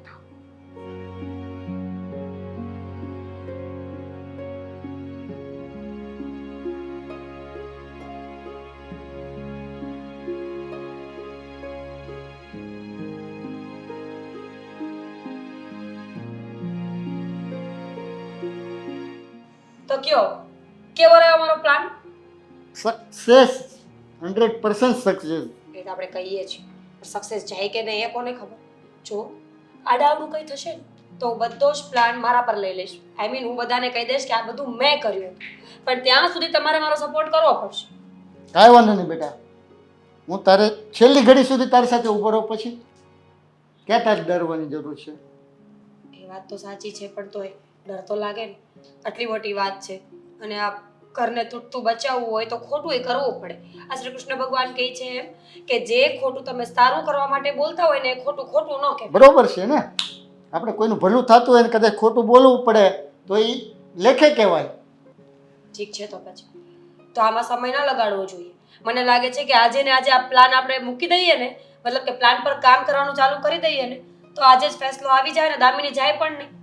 તો કયો, કેવો રહ્યો અમારો પ્લાન? Success, 100% success. એ તો આપણે કહીએ છીએ, પણ સક્સેસ જાય કે નહીં એ કોને ખબર? જો આડાવડું કંઈ થશે ને તો હું બધો જ પ્લાન મારા પર લઈ લઈશ. આઈ મીન હું બધાને કહી દઈશ કે આ બધું મેં કર્યું, પણ ત્યાં સુધી તમારે મારો સપોર્ટ કરવો પડશે. કાંઈ વાંધો નહીં બેટા, હું તારે છેલ્લી ઘડી સુધી તારી સાથે ઊભો રહું. પછી ક્યાં તારે ડરવાની જરૂર છે? એ વાત તો સાચી છે, પણ તોય ડર તો લાગે ને. આટલી મોટી વાત છે અને આ ઘરને તૂટતું બચાવવું હોય તો ખોટું એ કરવું પડે. આ શ્રી કૃષ્ણ ભગવાન કહે છે એમ કે જે ખોટું તમે સારું કરવા માટે બોલતા હોય ને એ ખોટું ખોટું ન કહેવાય. બરોબર છે ને? આપણે કોઈનું ભલું થતું હોય ને કદાચ ખોટું બોલવું પડે તો એ લેખે કહેવાય. ઠીક છે, તો પછી તો આમાં સમય ના લગાડવો જોઈએ. મને લાગે છે કે આજે ને આજે આ પ્લાન આપણે મૂકી દઈએ ને, મતલબ કે પ્લાન પર કામ કરવાનું ચાલુ કરી દઈએ ને, તો આજે જ ફેસલો આવી જાય ને દામિની જાય પણ નહીં.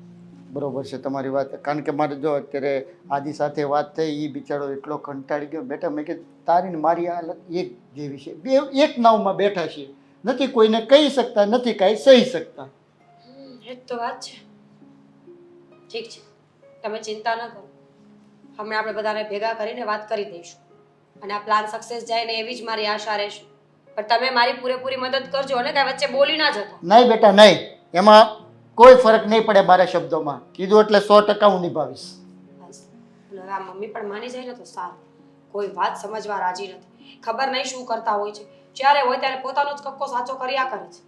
બરોબર છે તમારી વાત. કારણ કે મારે જો અત્યારે આદિ સાથે વાત થઈ, એ બિચારો એટલો કંટાળી ગયો. બેટા મેં કીધું તારી ને મારી હાલત એક જેવી છે. બે એક નાવમાં બેઠા છીએ, નથી કોઈને કહી શકતા, નથી કાંઈ સહી શકતા. એ જ તો વાત છે. ઠીક છે, તમે ચિંતા ન કરો. હમણાં આપણે બધાને ભેગા કરીને વાત કરી દઈશું અને આ પ્લાન સક્સેસ જાય ને એવી જ મારી આશા રહેશે. પણ તમે મારી પૂરેપૂરી મદદ કરજો અને કાંઈ વચ્ચે બોલી ના જતા. નહીં બેટા નહીં, એમાં કોઈ ફરક નહીં પડે. મારા શબ્દોમાં કીધું એટલે 100% હું નિભાવીશ. બસ. અને હવે આ મમ્મી પણ માની જાય ને તો સારું. કોઈ વાત સમજવા રાજી નથી. ખબર નહીં શું કરતા હોય છે. જ્યારે હોય ત્યારે પોતાનો જ કક્કો સાચો કર્યા કરે છે.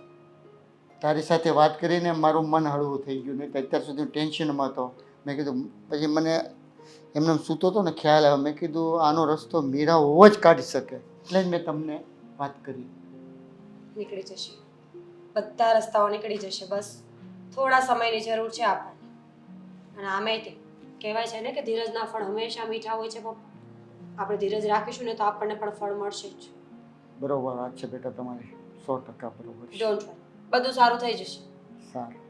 તારી સાથે વાત કરીને મારું મન હળવું થઈ ગયું. નહીં તો અત્યાર સુધી ટેન્શનમાં હતો. મેં કીધું પછી મને એમને સૂતો હતો ને ખ્યાલ આવ્યો. મેં કીધું આનો રસ્તો મીરા હોવો જ કાઢી શકે, એટલે જ મેં તમને વાત કરી. નીકળી જશે, બધા રસ્તાઓ નીકળી જશે. બસ થોડા સમયની જરૂર છે આપણને. અને આમે તે કહેવાય છે ને કે ધીરજના ફળ હંમેશા મીઠા હોય છે પપ્પા. આપણે ધીરજ રાખીશું ને તો આપણને પણ ફળ મળશે જ. બરોબર વાત છે બેટા તમારી, 100% બરોબર છે. ડોન્ટ વરી, બધું સારું થઈ જશે. સારું.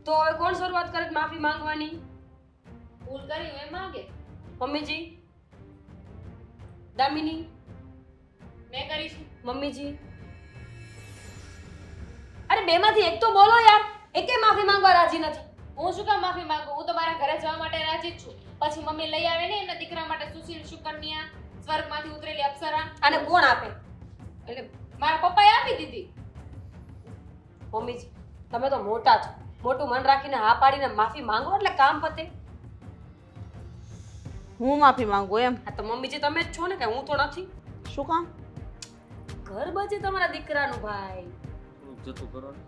તો હવે કોણ શરૂઆત કરે માફી માંગવાની? ભૂલ કરી એ માંગે. મમ્મીજી, દામિની, મેં કરીશું. મમ્મીજી. અરે બેમાંથી એક તો બોલો યાર. એકે માફી માંગવા રાજી નથી. હું શું કામ માફી માંગુ? હું તો મારા ઘરે જવા માટે રાજી જ છું. પછી મમ્મી લઈ આવે ને એમના દીકરા માટે સુશીલ, સુકન્યા, સ્વર્ગમાંથી ઉતરેલી અપ્સરા. અને કોણ આપે? એટલે મારા પપ્પાએ આપી દીધી. મમ્મીજી, તમે તો મોટા છો. મોટું મન રાખીને હા પાડીને માફી માંગો એટલે કામ પતે. હું માફી માંગુ એમ? આ તો મમ્મીજી તમે જ છો ને, કે હું તો નથી. શું કામ? ઘર બચે તમારા દીકરાનું ભાઈ. જતું કરો ને.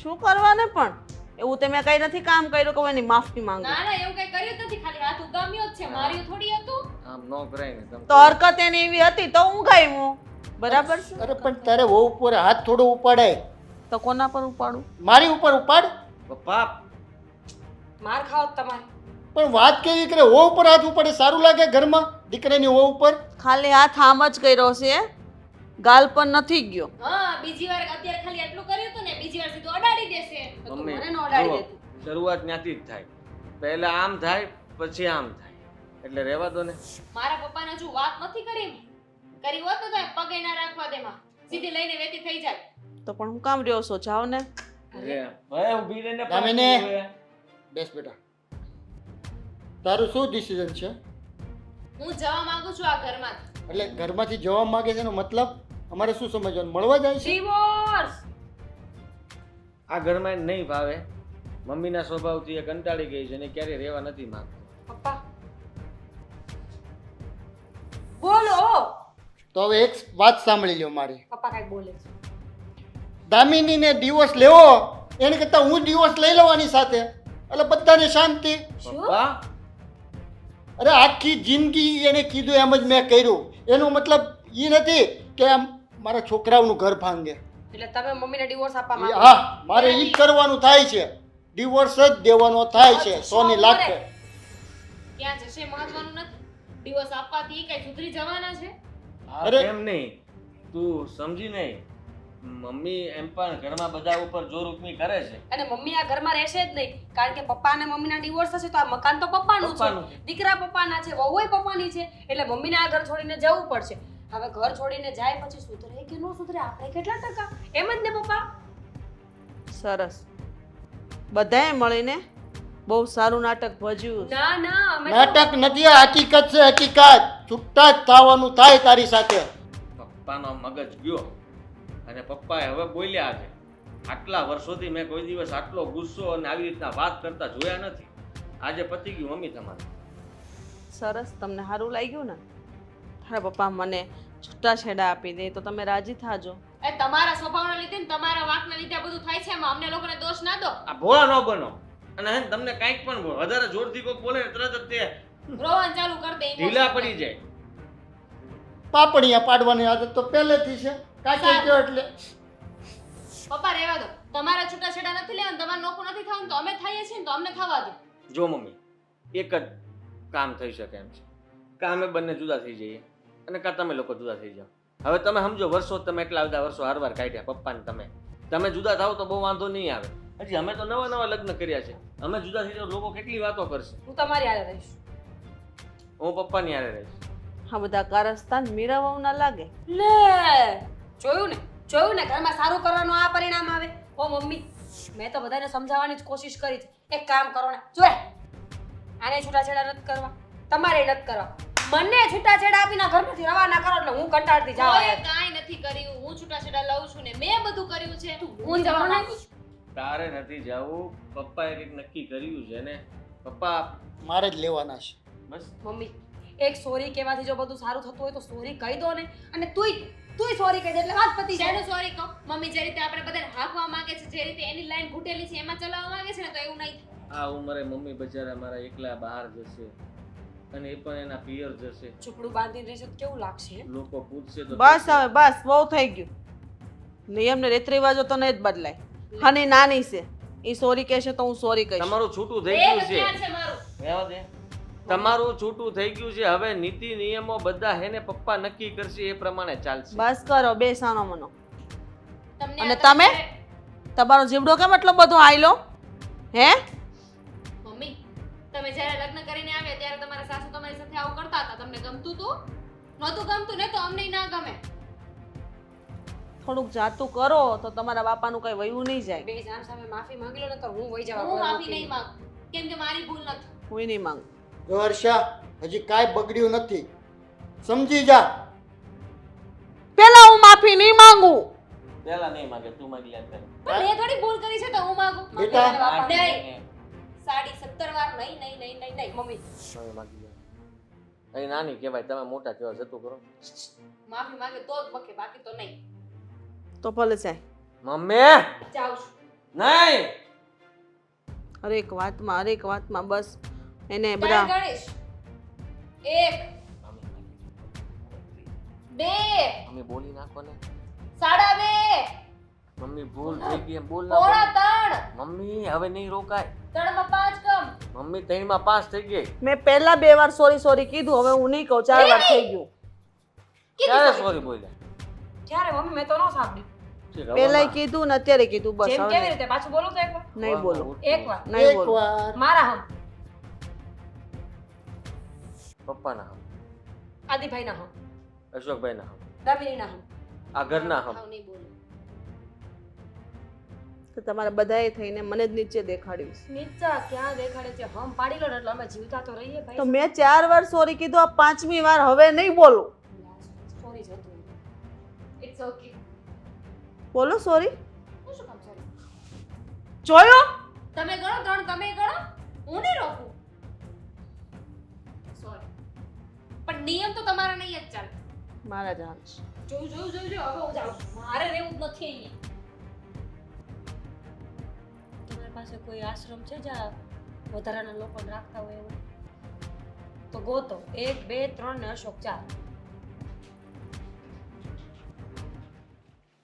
શું કરવાને પણ? એવું તે મેં કઈ નથી કામ કર્યું કે હું એની માફી માંગુ. ના ના, એવું કઈ કર્યું જ નથી. ખાલી હાથ ઉગામ્યો જ છે. માર્યું થોડી હતું. આમ ન કરાય ને તમે. તો હરકત એની એવી હતી તો હું ગઈ હું. બરાબર છે? અરે પણ તારે વહુ ઉપર હાથ થોડો ઉપાડાય. તો કોના પર ઉપાડું? મારી ઉપર ઉપાડ. પપ્પા માર ખાઓ તમારે. પણ વાત કેવી કરે? વહુ ઉપર હાથ ઉપાડે સારું લાગે ઘરમાં? દીકરાની વહુ ઉપર ખાલી હાથ આમ જ કર્યો છે, ગાલ પર નથી ગયો. હા, બીજી વાર અત્યારે ખાલી એટલું કર્યું હતું ને, બીજી વાર સીધું અડાડી દેશે. તો તું મમ્મી મને ન અડાડી જુઓ, દેતી. શરૂઆત ત્યાંથી જ થાય. પહેલા આમ થાય પછી આમ થાય, એટલે રહેવા દો ને. મારા પપ્પાને હજુ વાત નથી કરી મેં. કરી હોત ને તો એ પગે ના રાખવા દે માં. સીધી લઈને વેતી થઈ જાય. તો પણ હું કામ રહ્યો છો? જાઓ ને. હવે ઊભી રહીને દામિની! પાછું હવે. બેસ બેટા. તારું શું ડિસિઝન છે? હું જવા માંગુ છું આ ઘરમાંથી. એટલે ઘરમાંથી જવા માંગે છે એનો મતલબ અમારે શું સમજવાનું? મળવા જાય છે? ડિવોર્સ. આ ઘરમાં એને નહીં ભાવે. મમ્મીના સ્વભાવથી એ કંટાળી ગઈ છે અને ક્યારેય રહેવા નથી માંગતી. પપ્પા બોલો. તો હવે એક વાત સાંભળી લ્યો મારી. પપ્પા કઈ બોલે છે? દામિનીને ડિવોર્સ લેવો એને કરતાં હું ડિવોર્સ લઈ લેવાની સાથે, એટલે બધાને શાંતિ. પપ્પા અરે આખી જિંદગી એને કીધું એમ જ મેં કર્યું. એનો મતલબ એ નથી કે આમ મારા છોકરાઓનું ઘર ભાંગે. એટલે તમે મમ્મીને ડિવોર્સ આપવા માંગો? હા, મારે એ જ કરવાનું થાય છે. ડિવોર્સ જ દેવાનો થાય છે. સોની લાખે. ક્યાં જશે મહત્વનું નથી. ડિવોર્સ આપવાથી કઈ સુધરી જવાના છે? અરે! એમ નહીં, તું સમજી નહીં. મમ્મી એમ પણ ઘરમાં બધા ઉપર જોર ઉકમી કરે છે. અને મમ્મી આ ઘરમાં રહેશે જ નહીં, કારણ કે પપ્પા અને મમ્મીના ડિવોર્સ થશે તો આ મકાન તો પપ્પાનું પપ્પાનું છે, છે. દીકરા પપ્પાના છે, વહુય પપ્પાની છે, એટલે મમ્મીને આ ઘર છોડીને જવું પડશે. હવે ઘર છોડીને જાય પછી સુધરે કે ન સુધરે આપણે કેટલા ટકા? એમ જ ને પપ્પા? સરસ, બધાએ મળીને બહુ સારું નાટક ભજ્યું. ના ના, અમે તો- નાટક નથી, આ હકીકત છે. હકીકત છૂટા જ થવાનું થાય તારી સાથે. પપ્પાનો મગજ ગયો અને પપ્પાએ હવે બોલ્યા છે. આટલા વર્ષોથી મેં કોઈ દિવસ આટલો ગુસ્સો અને આવી રીતના વાત કરતા જોયા નથી. આજે પતી ગયું મમ્મી તમારે. સરસ, તમને સારું લાગ્યું ને? તારા પપ્પા મને છૂટાછેડા આપી દે તો તમે રાજી થાજો. એ તમારા સ્વભાવના લીધે ને તમારા વાંકના લીધે આ બધું થાય છે. એમાં અમને લોકોને દોષ ના દો. આ ભોળા ન બનો. અને હે ને તમને કાંઈક પણ વધારે જોરથી કોઈ બોલે ને તરત જ તે રોવાનું ચાલુ કરી દે. ઢીલા પડી જાય. પાપડિયા પાડવાની આદત તો પહેલેથી છે. કાચે કયો એટલે પપ્પા રહેવા દો. તમારા છૂટાછેડા નથી લેવા, તમારે નોખું નથી થવાનું તો અમે થઈએ છીએ ને તો અમને થવા દો. જો મમ્મી, એક જ કામ થઈ શકે એમ છે. કાં અમે બંને જુદા થઈ જઈએ અને કાં તમે લોકો જુદા થઈ જાઓ. હવે તમે સમજો, વર્ષો તમે એટલા બધા વર્ષો હારવાર કાઢ્યા પપ્પા ને તમે જુદા થાવ તો બહુ વાંધો નહીં આવે. હજી અમે તો નવા નવા લગ્ન કર્યા છે. અમે જુદા થઈ જાવ લોકો કેટલી વાતો કરશે. હું તમારી હારે રહીશ. હું પપ્પાની હારે રહીશ. આ બધા કારસ્તાન મીરા વહુ ના લાગે. લે જોયું ને ઘરમાં સારું કરવાનું આ પરિણામ આવે. ઓ મમ્મી, મેં તો બધાને સમજાવવાની જ કોશિશ કરી છે. એક કામ કરો ને, જોએ આને છૂટાછેડા નથી કરવા, તમારે નથી કરવા, મને છૂટાછેડા આપીને ઘરમાંથી રવાના કરો એટલે હું કંટાળતી જાઉં. કોઈએ કાંઈ નથી કર્યું. હું છૂટાછેડા લઉં છું ને મેં બધું કર્યું છે. હું જવા માંગુ છું. તારે નથી જવું. પપ્પાએ કંઈક નક્કી કર્યું છે ને. પપ્પા મારે જ લેવાના છે. બસ મમ્મી, એક સોરી કહેવાથી જો બધું સારું થતું હોય તો સોરી કહી દો ને. અને તુંય સોરી કહી દે એટલે વાત પતી જાય. શેનું સોરી કહો? મમ્મી જે રીતે આપણે બધાને હાંકવા માંગે છે, જે રીતે એની લાઈન ઘૂટેલી છે એમાં ચલાવવા માંગે છે ને તો એવું નહીં થાય. આ ઉંમરે મમ્મી બચારા મારા એકલા બહાર જશે અને એ પણ એના પિયર જશે. ચૂપડું બાંધીને રહેશે તો કેવું લાગશે? લોકો પૂછશે તો બસ હવે બસ, બહુ થઈ ગયું. નિયમ ને રીત રિવાજો તો નહીં જ બદલાય. હાની નાની છે, એ સોરી કહેશે તો હું સોરી કહીશ. તમારું છૂટું થઈ એ ગયું છે. હથિયાર છે મારું. રહેવા દે. તમારું છૂટું થઈ ગયું છે. હવે નીતિ નિયમો બધા હે ને પપ્પા નક્કી કરશે એ પ્રમાણે ચાલશે. બસ કરો, બેસાનો મનો. તમને અને આ તમે? તમારો જીવડો કેમ એટલો બધો આયલો? હે? મમ્મી, તમે જ્યારે લગ્ન કરીને આવ્યા ત્યારે તમારા સાસુ તમારી સાથે આવું કરતા હતા. તમને ગમતું હતું? નહોતું ગમતું ને તો અમને ના ગમે. થોડુંક જાતું કરો તો તમારા બાપાનું કઈ વયું નહીં જાય. બે જાણ સામે માફી માંગી લો ને તો હું વહી જવા હું ઘર માફી મૂકીને. નહીં માંગુ કેમ કે મારી ભૂલ નથી. હું નહીં માંગુ. જો હર્ષા, હજી કાંઈ બગડ્યું નથી. સમજી જા. પેલા હું માફી નહીં માંગુ. પેલા નહીં માગે, તું માગી લે. પણ મેં થોડી ભૂલ કરી છે તો હું માંગુ. બેટા. મમ્મી અને બાપા નહીં. સાડી 17 વાર નહીં નહીં નહીં નહીં નહીં. મમ્મી, હવે માગી લે. અહીં નાની કહેવાય, તમે મોટા કહેવા જતું કરો. માફી માંગે તો જ બકે, બાકી તો નહીં. તો ભલે જાય. મમ્મી જાઉં છું. નહીં. હરેક વાતમાં બસ એને ત્રણ બધા ગણીશ. 1 2 મમ્મી બોલી નાખો ને. 2.5 મમ્મી ભૂલ થઈ ગઈ એમ બોલ ના. 3 મમ્મી હવે નહીં રોકાય. 3 માં 5 કમ. મમ્મી 3 માં 5 થઈ ગઈ. મેં પહેલા 2 વાર સોરી કીધું, હવે હું નહીં કહું, 4 વાર થઈ ગયું. ક્યારે સોરી બોલ્યા? ક્યારે મમ્મી? મેં તો ન સાંભળ્યું. ઠીક, હવે પહેલાય માં. કીધું ને અત્યારે કીધું, બસ જેમ હવે કેવી નહીં. રીતે પાછું બોલો તો એકવાર. નહીં બોલો. એકવાર નહીં બોલો. એકવાર મારા હમ, પપ્પાના હમ, આદિભાઈના હમ, અશોકભાઈના હમ, દામિનીના હમ. આ ઘરના હમ. આવું નહીં બોલું. તો તમારા બધાએ થઈને મને જ નીચે દેખાડ્યું નીચા ક્યાં દેખાડે છે હમ પાડી લો ને એટલે અમે જીવતા તો રહીએ તો ભાઈ મેં 4 વાર સોરી કીધું, આ 5મી વાર હવે નહીં બોલું. સોરી જતું ઇટ્સ ઓકે. બોલો સોરી. હું શું કામ સોરી? જોયો? તમે ગણો 3, તમે ગણો, હું નહીં રોકું. સોરી. પણ નિયમ તો તમારા નહીં જ ચાલે. મારા જાન છે. જોયું હવે હું જાઉં છું. મારે રહેવું જ નથી અહીંયા. તમારી પાસે કોઈ આશ્રમ છે જ્યાં વધારાના લોકોને રાખતા હોય એવું તો ગોતો 1 2 3 ને અશોક 4